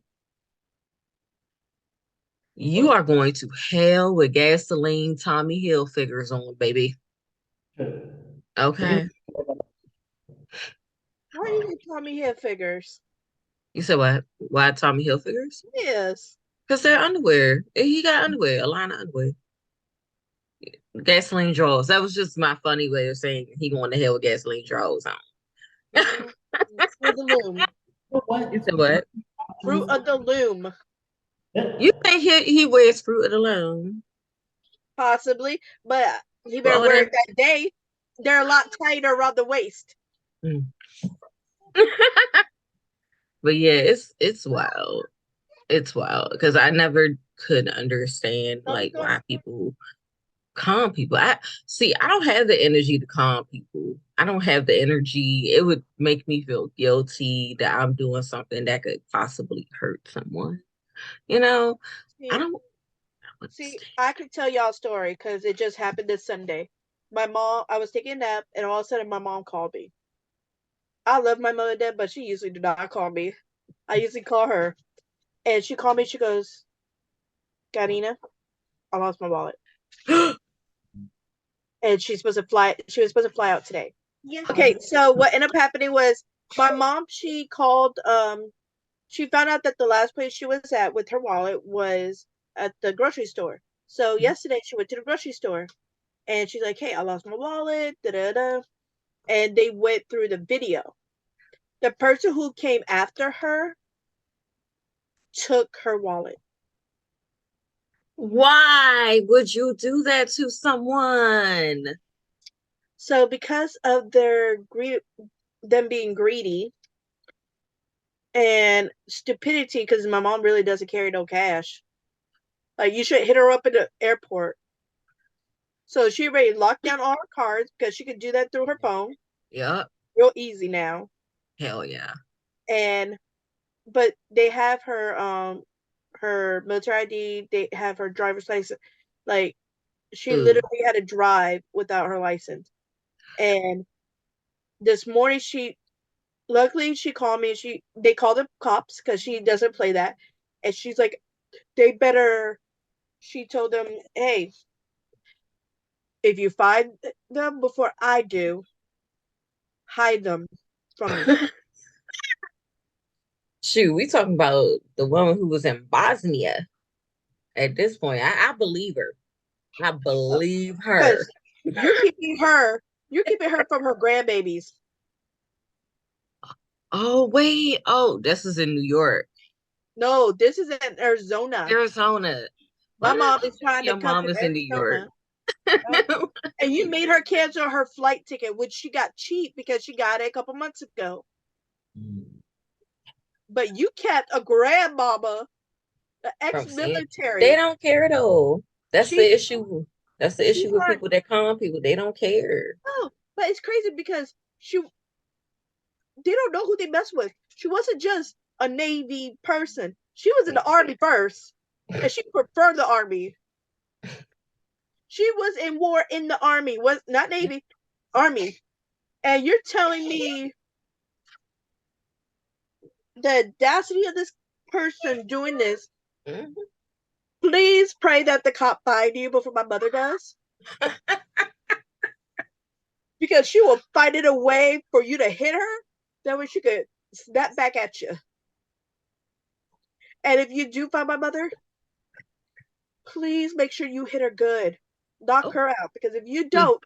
you are going to hell with gasoline Tommy Hill figures on, baby. Okay. Why are you Tommy Hill figures? You said what? Why Tommy Hill figures? Yes. Because they're underwear. He got underwear, a line of underwear. Gasoline drawers. That was just my funny way of saying he going to hell with gasoline drawers on. Fruit of the Loom. What? You said what? Fruit of the Loom. You think he wears Fruit of the Loom? Possibly, but he better wear it that day. They're a lot tighter around the waist. But yeah, it's wild. It's wild because I never could understand like why people calm people. I don't have the energy to calm people. I don't have the energy. It would make me feel guilty that I'm doing something that could possibly hurt someone. I don't see. I could tell y'all a story because it just happened this Sunday. My mom, I was taking a nap, and all of a sudden, my mom called me. I love my mother dead, but she usually do not call me. I usually call her, and she called me. She goes, "Karina, I lost my wallet." And she was supposed to fly out today. Yeah. Okay, so what ended up happening was my mom, she called, she found out that the last place she was at with her wallet was at the grocery store. So yesterday she went to the grocery store and she's like, "Hey, I lost my wallet, da-da-da." And they went through the video. The person who came after her took her wallet. Why would you do that to someone? So because of them being greedy and stupidity, because my mom really doesn't carry no cash. Like, you should hit her up at the airport. So she already locked down all her cards because she could do that through her phone. Yep. Real easy now. Hell yeah. But they have her military ID, they have her driver's license. Like, she literally had to drive without her license. And this morning luckily she called me. They called the cops because she doesn't play that. And she's like, she told them, "Hey, if you find them before I do, hide them from me." Shoot, we talking about the woman who was in Bosnia. At this point, I believe her. I believe her. You're keeping her from her grandbabies. Oh, wait. Oh, this is in New York. No, this is in Arizona. My mom is trying to come to Arizona. New York. And you made her cancel her flight ticket, which she got cheap because she got it a couple months ago. But you kept a grandmama, an ex-military. They don't care though. That's the issue. That's the issue with people that calm people. They don't care. No, but it's crazy because they don't know who they mess with. She wasn't just a Navy person. She was in the Army first, and she preferred the Army. She was in war in the Army, was not Navy, Army. And you're telling me the audacity of this person doing this? Mm-hmm. Please pray that the cop find you before my mother does. Because she will find it a way for you to hit her. That way she could snap back at you. And if you do find my mother, please make sure you hit her good. Knock her out. Because if you don't,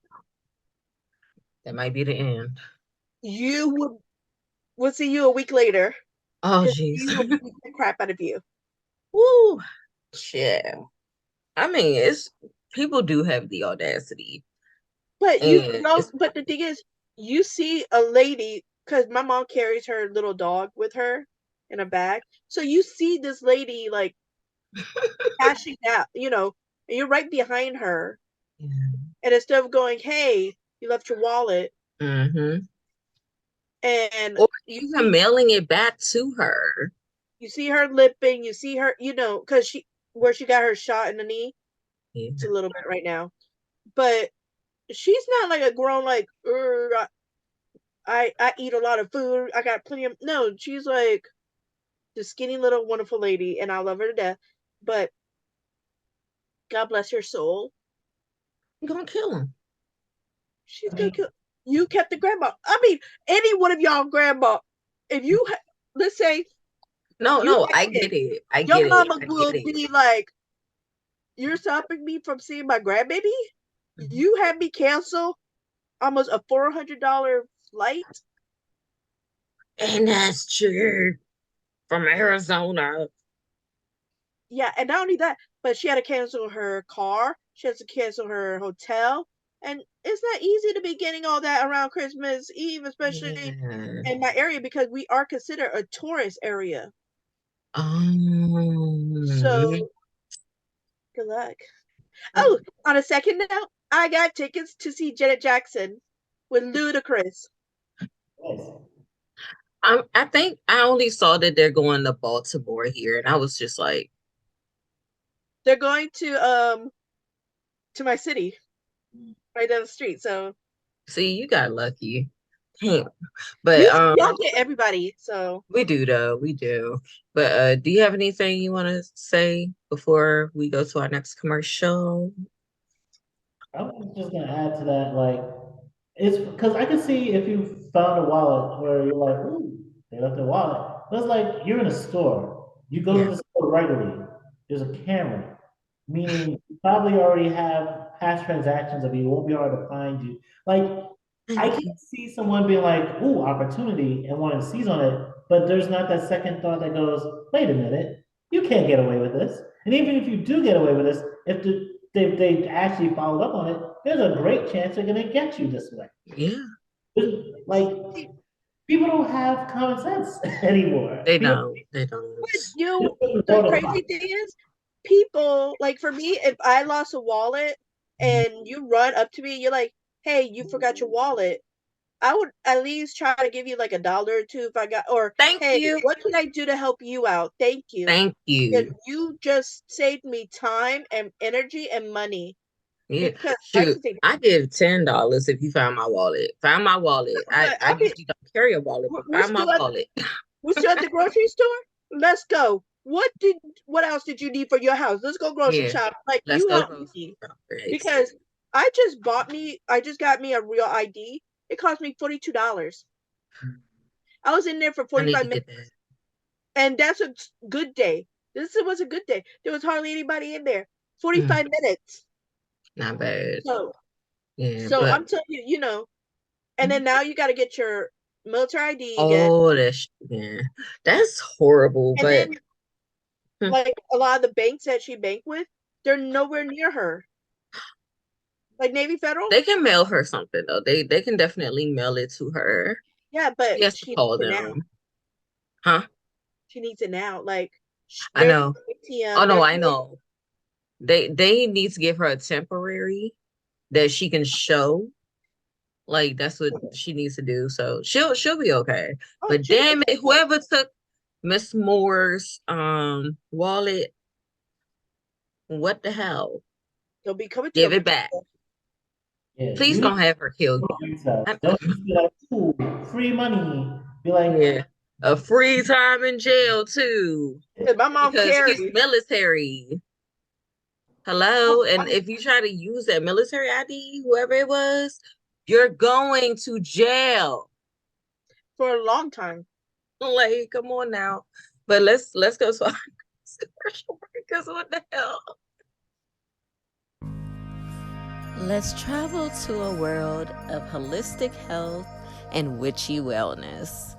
that might be the end. You we'll see you a week later. Oh, 'cause jeez. You will beat the crap out of you. Woo. Shit. I mean, people do have the audacity. But but the thing is, you see a lady, because my mom carries her little dog with her in a bag. So you see this lady like cashing out, and you're right behind her. Yeah. And instead of going, hey, you left your wallet. Mm-hmm. And or even mailing it back to her. You see her lipping, you see her, because where she got her shot in the knee. Yeah. It's a little bit right now. But she's not like a grown, like, I eat a lot of food. I got plenty of, no, she's like the skinny little wonderful lady, and I love her to death. But God bless her soul. I'm gonna kill him. She's gonna kill. You kept the grandma. I mean, any one of y'all grandma, if you, let's say. No, I get it. Your mama will be like, you're stopping me from seeing my grandbaby? Mm-hmm. You had me cancel almost a $400 flight? And that's true. From Arizona. Yeah, and not only that, but she had to cancel her car. She has to cancel her hotel. And it's not easy to be getting all that around Christmas Eve, especially in my area, because we are considered a tourist area. So, good luck. Oh, on a second note, I got tickets to see Janet Jackson with Ludacris. I think I only saw that they're going to Baltimore here, and I was just like, they're going to my city, right down the street. So, see, you got lucky. Damn. But y'all get everybody. So we do though, we do. But do you have anything you want to say before we go to our next commercial? I was just gonna add to that, like, it's because I can see if you found a wallet where you're like, ooh, they left their wallet. But it's like you're in a store. You go to the store regularly. There's a camera, meaning you probably already have past transactions of you. Won't be hard to find you. Like, I can see someone being like, ooh, opportunity, and wanting to seize on it, but there's not that second thought that goes, wait a minute, you can't get away with this. And even if you do get away with this, if they actually followed up on it, there's a great chance they're gonna get you this way. Yeah. Like, people don't have common sense anymore. They don't. But the crazy thing is, people, like, for me, if I lost a wallet and you run up to me, you're like, hey, you forgot your wallet, I would at least try to give you like $1 or $2 if I got, or thank you. What can I do to help you out? Thank you. Thank you. And you just saved me time and energy and money. Yeah. Shoot, I give $10 if you found my wallet. Find my wallet. I usually don't carry a wallet, but find my wallet. We're still at the grocery store? Let's go. What else did you need for your house? Let's go grocery shop. Like, you help me. Because I just got me a real ID. It cost me $42. I was in there for 45 minutes. And that's a good day. This was a good day. There was hardly anybody in there. 45 minutes. Not bad. So I'm telling you, and then now you got to get your military ID again. That's horrible. And then, like, a lot of the banks that she banked with, they're nowhere near her. Like Navy Federal, they can mail her something though. They can definitely mail it to her. Yeah, but she has to call them. Huh? She needs it now. Like, I know. Oh no, I know. They need to give her a temporary that she can show. Like, that's what she needs to do. So she'll be okay. But damn it, whoever took Miss Moore's wallet, what the hell? They'll be coming to give it back. Yeah, please don't have her kill you. Don't just be like, ooh, free money. Be like, a free time in jail too. My mom carries. He's military. Hello, and if you try to use that military ID, whoever it was, you're going to jail for a long time. Like, come on now. But let's go to commercial break, because what the hell? Let's travel to a world of holistic health and witchy wellness.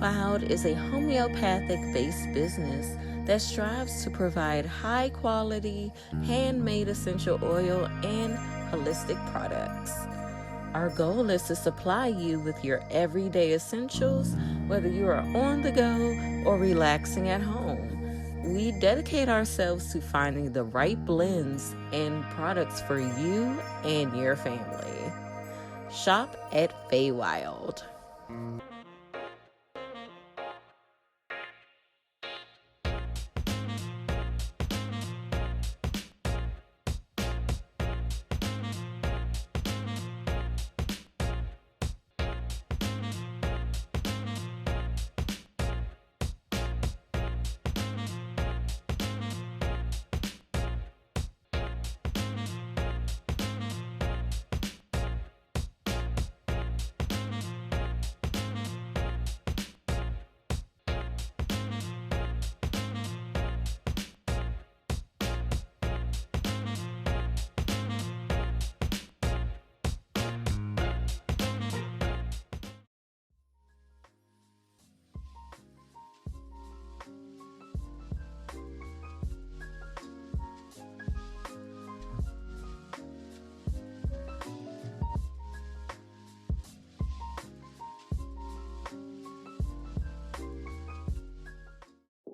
Wild is a homeopathic-based business that strives to provide high-quality, handmade essential oil and holistic products. Our goal is to supply you with your everyday essentials, whether you are on the go or relaxing at home. We dedicate ourselves to finding the right blends and products for you and your family. Shop at Wild.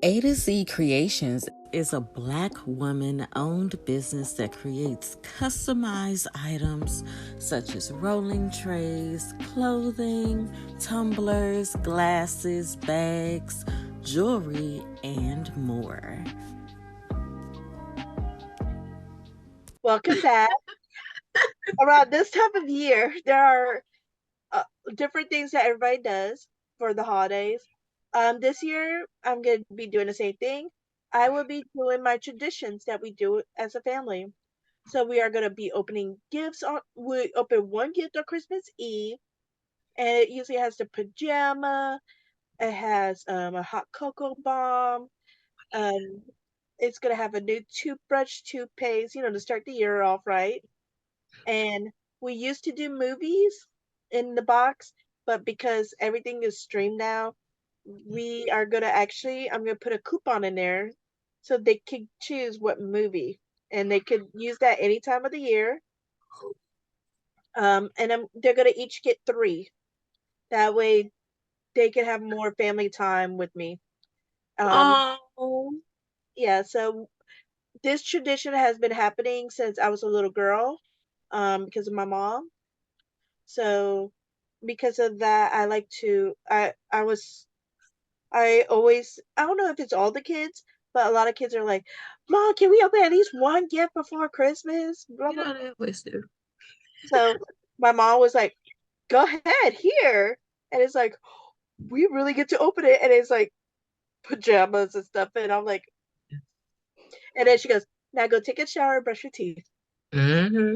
A to Z Creations is a Black woman-owned business that creates customized items such as rolling trays, clothing, tumblers, glasses, bags, jewelry, and more. Welcome back. Around this time of year, there are different things that everybody does for the holidays. This year, I'm going to be doing the same thing. I will be doing my traditions that we do as a family. So we are going to be opening gifts. We open one gift on Christmas Eve, and it usually has the pajama. It has a hot cocoa bomb. It's going to have a new toothbrush, toothpaste, to start the year off right. And we used to do movies in the box, but because everything is streamed now, we are going to I'm going to put a coupon in there so they can choose what movie, and they could use that any time of the year. And they're going to each get 3. That way they can have more family time with me. Oh, Yeah, so this tradition has been happening since I was a little girl, because of my mom. So because of that, I like to, I always, I don't know if it's all the kids, but a lot of kids are like, Mom, can we open at least one gift before Christmas? Blah, you blah. know they always do. So my mom was like, go ahead, here. And it's like, we really get to open it. And it's like pajamas and stuff. And I'm like, and then she goes, now go take a shower, brush your teeth. Mm-hmm.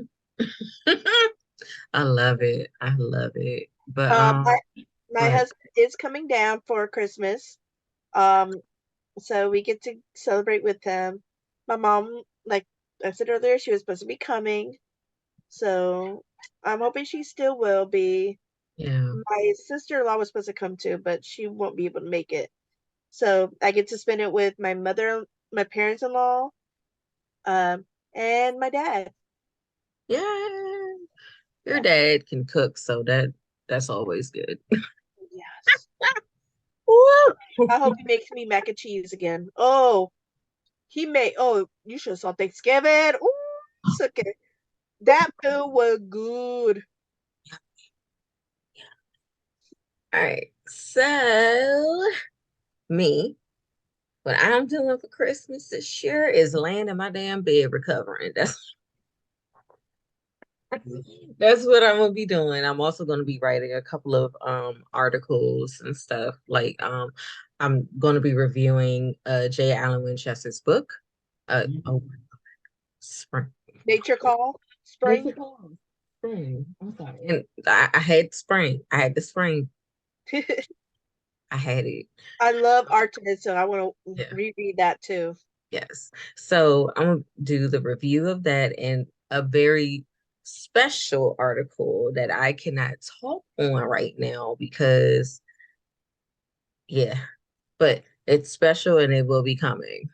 I love it. I love it. But My husband is coming down for Christmas. So we get to celebrate with him. My mom, like I said earlier, she was supposed to be coming. So I'm hoping she still will be. yeah. My sister-in-law was supposed to come too, but she won't be able to make it. So I get to spend it with my parents-in-law, and my dad. Yeah. Your dad can cook, so that's always good. Yes. Woo! I hope he makes me mac and cheese again. Oh, you should have saw Thanksgiving. Ooh, it's okay. That food was good. All right. So me, what I'm doing for Christmas this year is laying in my damn bed recovering. That's what I'm gonna be doing. I'm also gonna be writing a couple of articles and stuff. Like I'm gonna be reviewing J. Allen Winchester's book. Oh, spring. Nature call. Spring. Nature Calls. Spring. I'm sorry. And I had spring. I had the spring. I had it. I love Artemis, so I want to Yeah. reread that too. Yes. So I'm gonna do the review of that and a very special article that I cannot talk on right now because yeah, but it's special and it will be coming.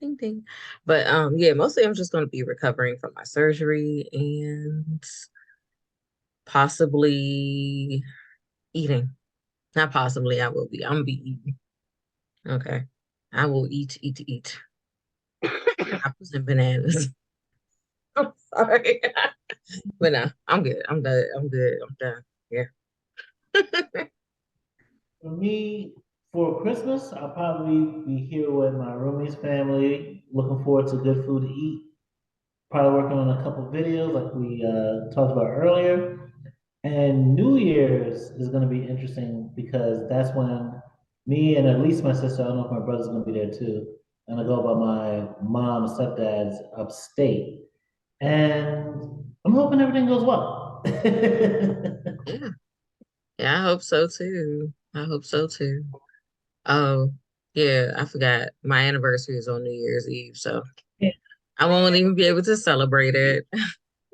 Ding ding. But yeah, mostly I'm just gonna be recovering from my surgery and possibly eating. Not possibly, I will be. I'm gonna be eating. Okay. I will eat. Apples and bananas. I'm sorry. But no, I'm good. I'm done. I'm good. I'm done. Yeah. For me, for Christmas, I'll probably be here with my roomie's family, looking forward to good food to eat. Probably working on a couple videos like we talked about earlier. And New Year's is going to be interesting because that's when me and at least my sister, I don't know if my brother's going to be there too. I'm going to go by my mom and stepdad's upstate. And I'm hoping everything goes well. Yeah. Yeah, I hope so too. I hope so too. Oh, yeah, I forgot. My anniversary is on New Year's Eve, so I won't even be able to celebrate it.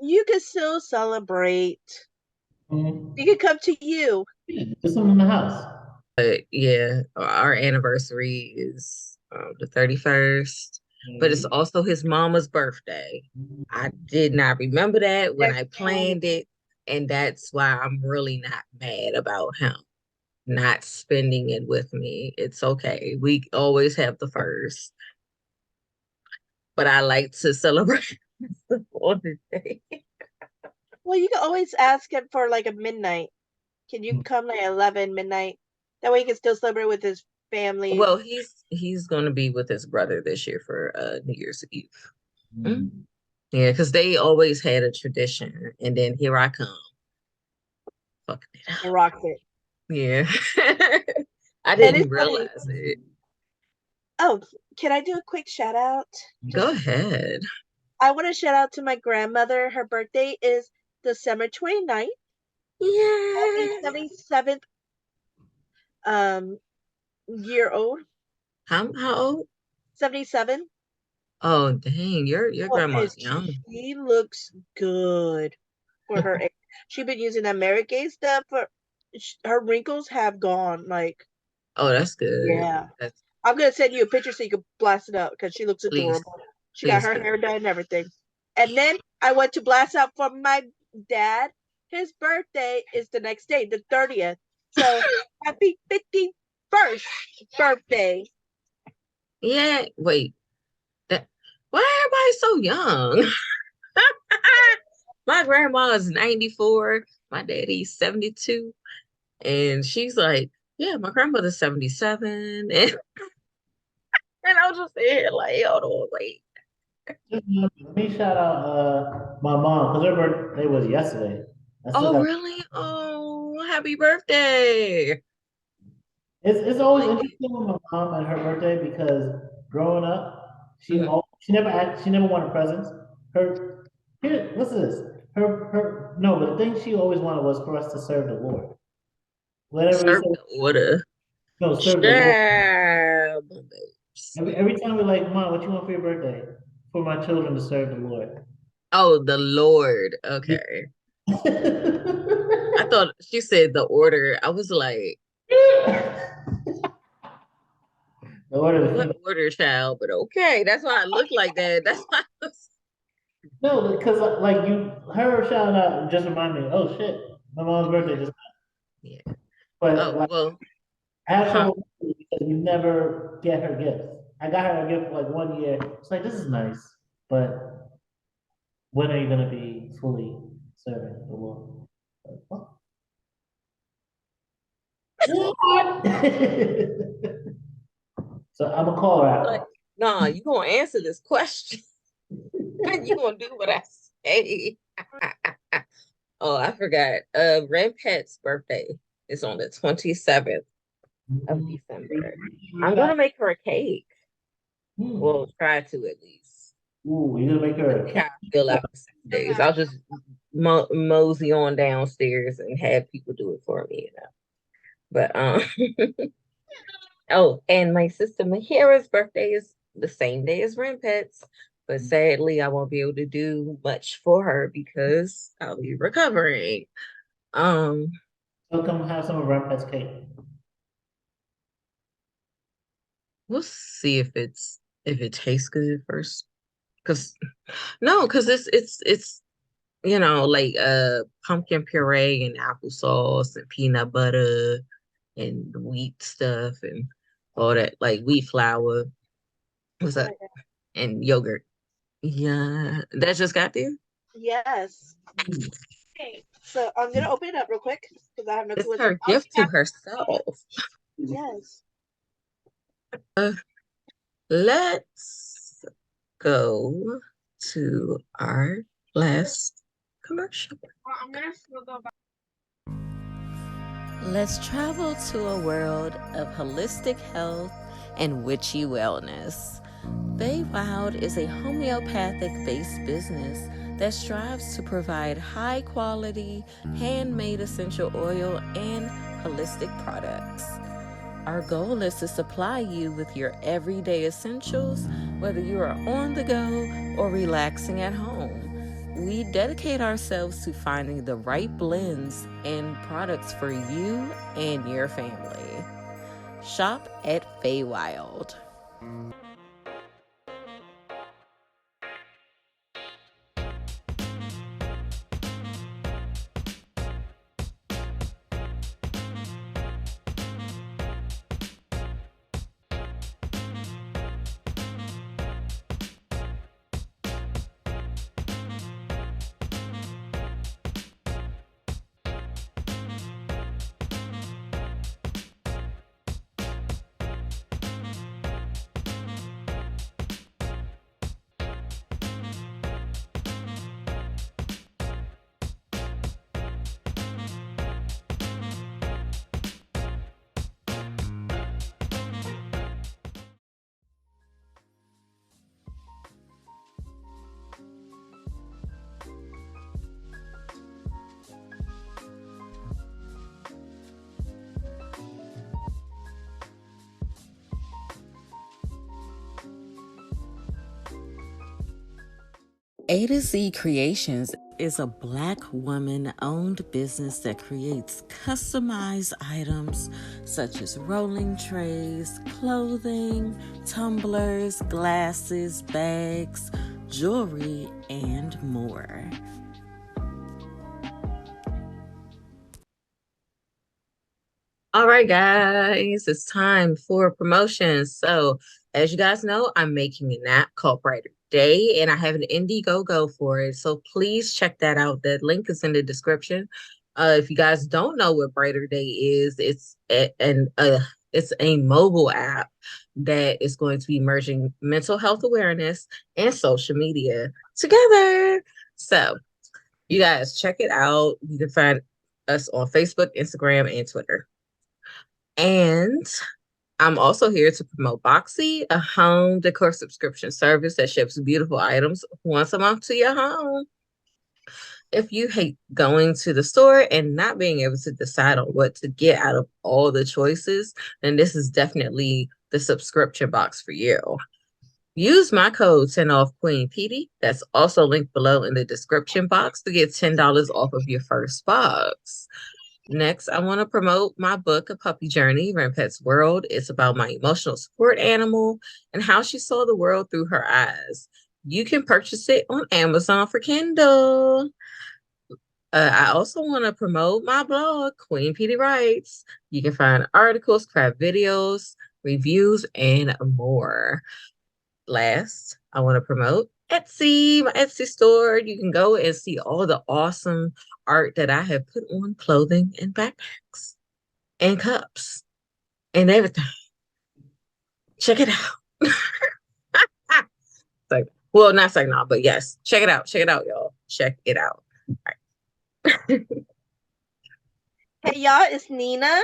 You can still celebrate. Mhm. You can come to you. Yeah, just something in the house. But yeah, our anniversary is the 31st, but it's also his mama's birthday. I did not remember that when I planned it, and that's why I'm really not mad about him not spending it with me. It's okay. We always have the first, but I like to celebrate on the day. Well, you can always ask him for like a midnight. Can you come like 11 midnight? That way he can still celebrate with his family. Well, he's going to be with his brother this year for New Year's Eve. Mm. Yeah, because they always had a tradition, and then here I come, fucking it up. Rock it. Yeah, I didn't realize it. Oh, can I do a quick shout out? Go ahead. I want to shout out to my grandmother. Her birthday is December 29th. Yeah. 77th year old. How old? 77. Oh, dang, your grandma's young. She looks good for her age. She's been using that Mary stuff for her wrinkles have gone like. Oh, that's good. Yeah. I'm gonna send you a picture so you can blast it up because she looks adorable. She got her hair done and everything. And then I went to blast out for my dad. His birthday is the next day, the 30th. So happy 51st birthday. Yeah, wait. Why everybody so young? My grandma is 94. My daddy's 72. And she's like, yeah, my grandmother's 77. And I was just here like, hold on, wait. Let me shout out my mom because her birthday was yesterday. Oh, really? Oh, happy birthday. It's always interesting with my mom and her birthday because growing up, she never wanted presents. What's this? No, but the thing she always wanted was for us to serve the Lord. Whatever we serve say, the order. no, serve the Lord. Every time we're like, Mom, what you want for your birthday? For my children to serve the Lord. Oh, the Lord. Okay. I thought she said the order. I was like, the order. What order, child? But okay, that's why I look like that. That's why. No, because like her shout out just reminded me. Oh shit, my mom's birthday just. Yeah. But well, I have to because you never get her gifts. I got her a gift for like 1 year. It's like this is nice, but when are you gonna be fully serving the Lord? So I'm gonna call her out. Like, nah, you gonna answer this question. You gonna do what I say. Oh, I forgot. Pet's birthday is on the 27th of December. I'm gonna make her a cake. We'll try to at least. Ooh, you're gonna make her a cake. Fill out 6 days. I'll just mosey on downstairs and have people do it for me, But Oh, and my sister Mahira's birthday is the same day as Renpet's, but sadly, I won't be able to do much for her because I'll be recovering. Um, So come have some of Rampet's cake. we'll see if it tastes good first. Cause no, cause it's like pumpkin puree and applesauce and peanut butter and wheat stuff and all that, like wheat flour. What's Oh up? my God. And yogurt. Yeah, that just got there. Yes. Okay, so I'm gonna open it up real quick because I have no clue It's what's in. her gift to herself. Yes. Let's go to our last commercial. I'm gonna still go back. Let's travel to a world of holistic health and witchy wellness. Wild is a homeopathic-based business that strives to provide high-quality, handmade essential oil and holistic products. Our goal is to supply you with your everyday essentials, whether you are on the go or relaxing at home. We dedicate ourselves to finding the right blends and products for you and your family. Shop at Wild. A to Z Creations is a Black woman-owned business that creates customized items such as rolling trays, clothing, tumblers, glasses, bags, jewelry, and more. All right, guys, it's time for promotions. So, as you guys know, I'm making an app called Brighter Day, and I have an Indiegogo for it. So please check that out. The link is in the description. If you guys don't know what Brighter Day is, it's a mobile app that is going to be merging mental health awareness and social media together. So you guys check it out. You can find us on Facebook, Instagram, and Twitter. And I'm also here to promote Boxy, a home decor subscription service that ships beautiful items once a month to your home. If you hate going to the store and not being able to decide on what to get out of all the choices, then this is definitely the subscription box for you. Use my code 10 off Queen Pedii. That's also linked below in the description box to get $10 off of your first box. Next, I want to promote my book, A Puppy Journey, Renpet's World. It's about my emotional support animal and how she saw the world through her eyes. You can purchase it on Amazon for Kindle. I also want to promote my blog, Queen Pedii Writes. You can find articles, craft videos, reviews, and more. Last, I want to promote Etsy, my Etsy store. You can go and see all the awesome art that I have put on clothing and backpacks and cups and everything. Check it out. Like, well, not saying no, but yes, check it out. Check it out, y'all. Check it out. All right. Hey y'all, it's Nina,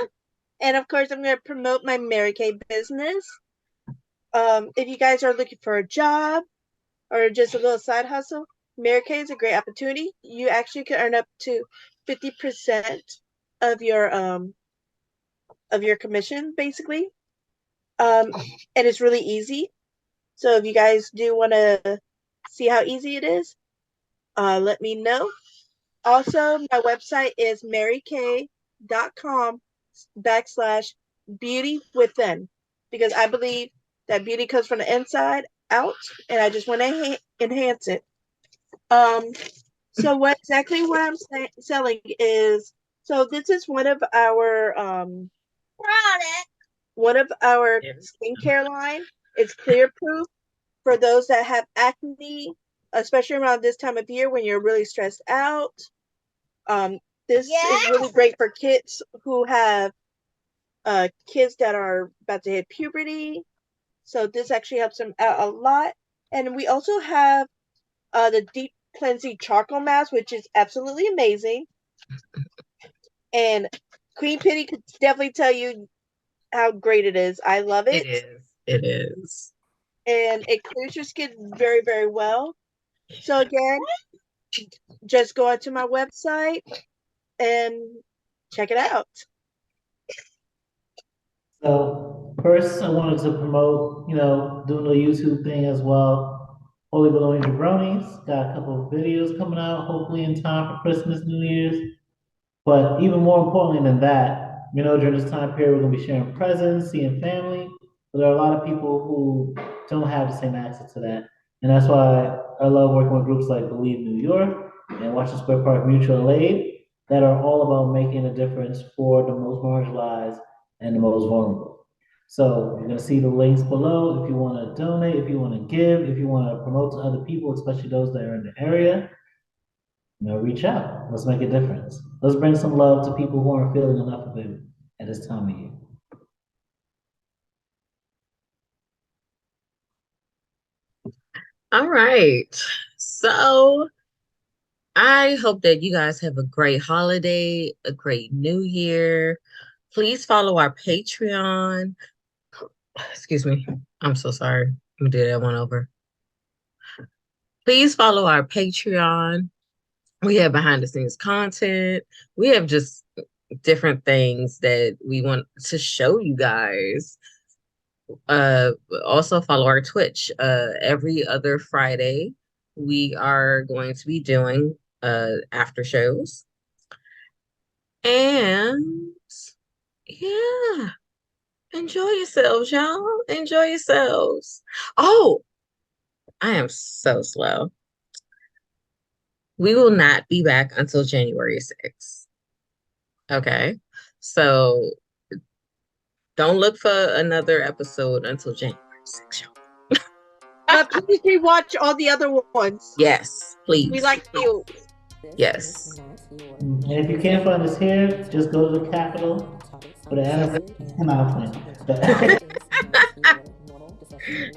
and of course I'm gonna promote my Mary Kay business. If you guys are looking for a job or just a little side hustle, Mary Kay is a great opportunity. You actually can earn up to 50% of your commission, basically. And it's really easy. So if you guys do want to see how easy it is, let me know. Also, my website is maryk.com/beauty within, because I believe that beauty comes from the inside out, and I just want to enhance it. So what I'm selling is, so this is one of our skincare line. It's clear proof for those that have acne, especially around this time of year when you're really stressed out. This is really great for kids who have kids that are about to hit puberty. So this actually helps them out a lot. And we also have the deep cleansing charcoal mask, which is absolutely amazing. And Queen Pedii could definitely tell you how great it is. I love it. It is. And it clears your skin very, very well. So again, just go onto my website and check it out. So first, I wanted to promote, doing the YouTube thing as well. Holy Baloney Jabronis, got a couple of videos coming out, hopefully in time for Christmas, New Year's. But even more importantly than that, during this time period, we're gonna be sharing presents, seeing family. But there are a lot of people who don't have the same access to that. And that's why I love working with groups like BelieveNewYork and Washington Square Park Mutual Aid that are all about making a difference for the most marginalized and the most vulnerable. So you're gonna see the links below if you wanna donate, if you wanna give, if you wanna promote to other people, especially those that are in the area. Reach out. Let's make a difference. Let's bring some love to people who aren't feeling enough of it at this time of year. All right. So I hope that you guys have a great holiday, a great new year. Please follow our Patreon. Excuse me. I'm so sorry. Let me do that one over. Please follow our Patreon. We have behind the scenes content. We have just different things that we want to show you guys. Also follow our Twitch. Every other Friday, we are going to be doing after shows. And yeah, enjoy yourselves, y'all. Enjoy yourselves. Oh, I am so slow. We will not be back until January 6th. Okay. So don't look for another episode until January 6th, y'all. But please rewatch all the other ones. Yes, please. We like you. Yes. And if you can't find us here, just go to the Capitol for the anniversary.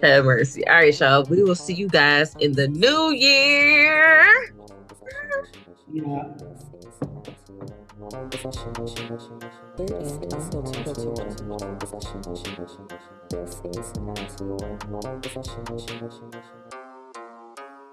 Have mercy. All right, y'all. We will see you guys in the new year. Yeah. This is not your normal session.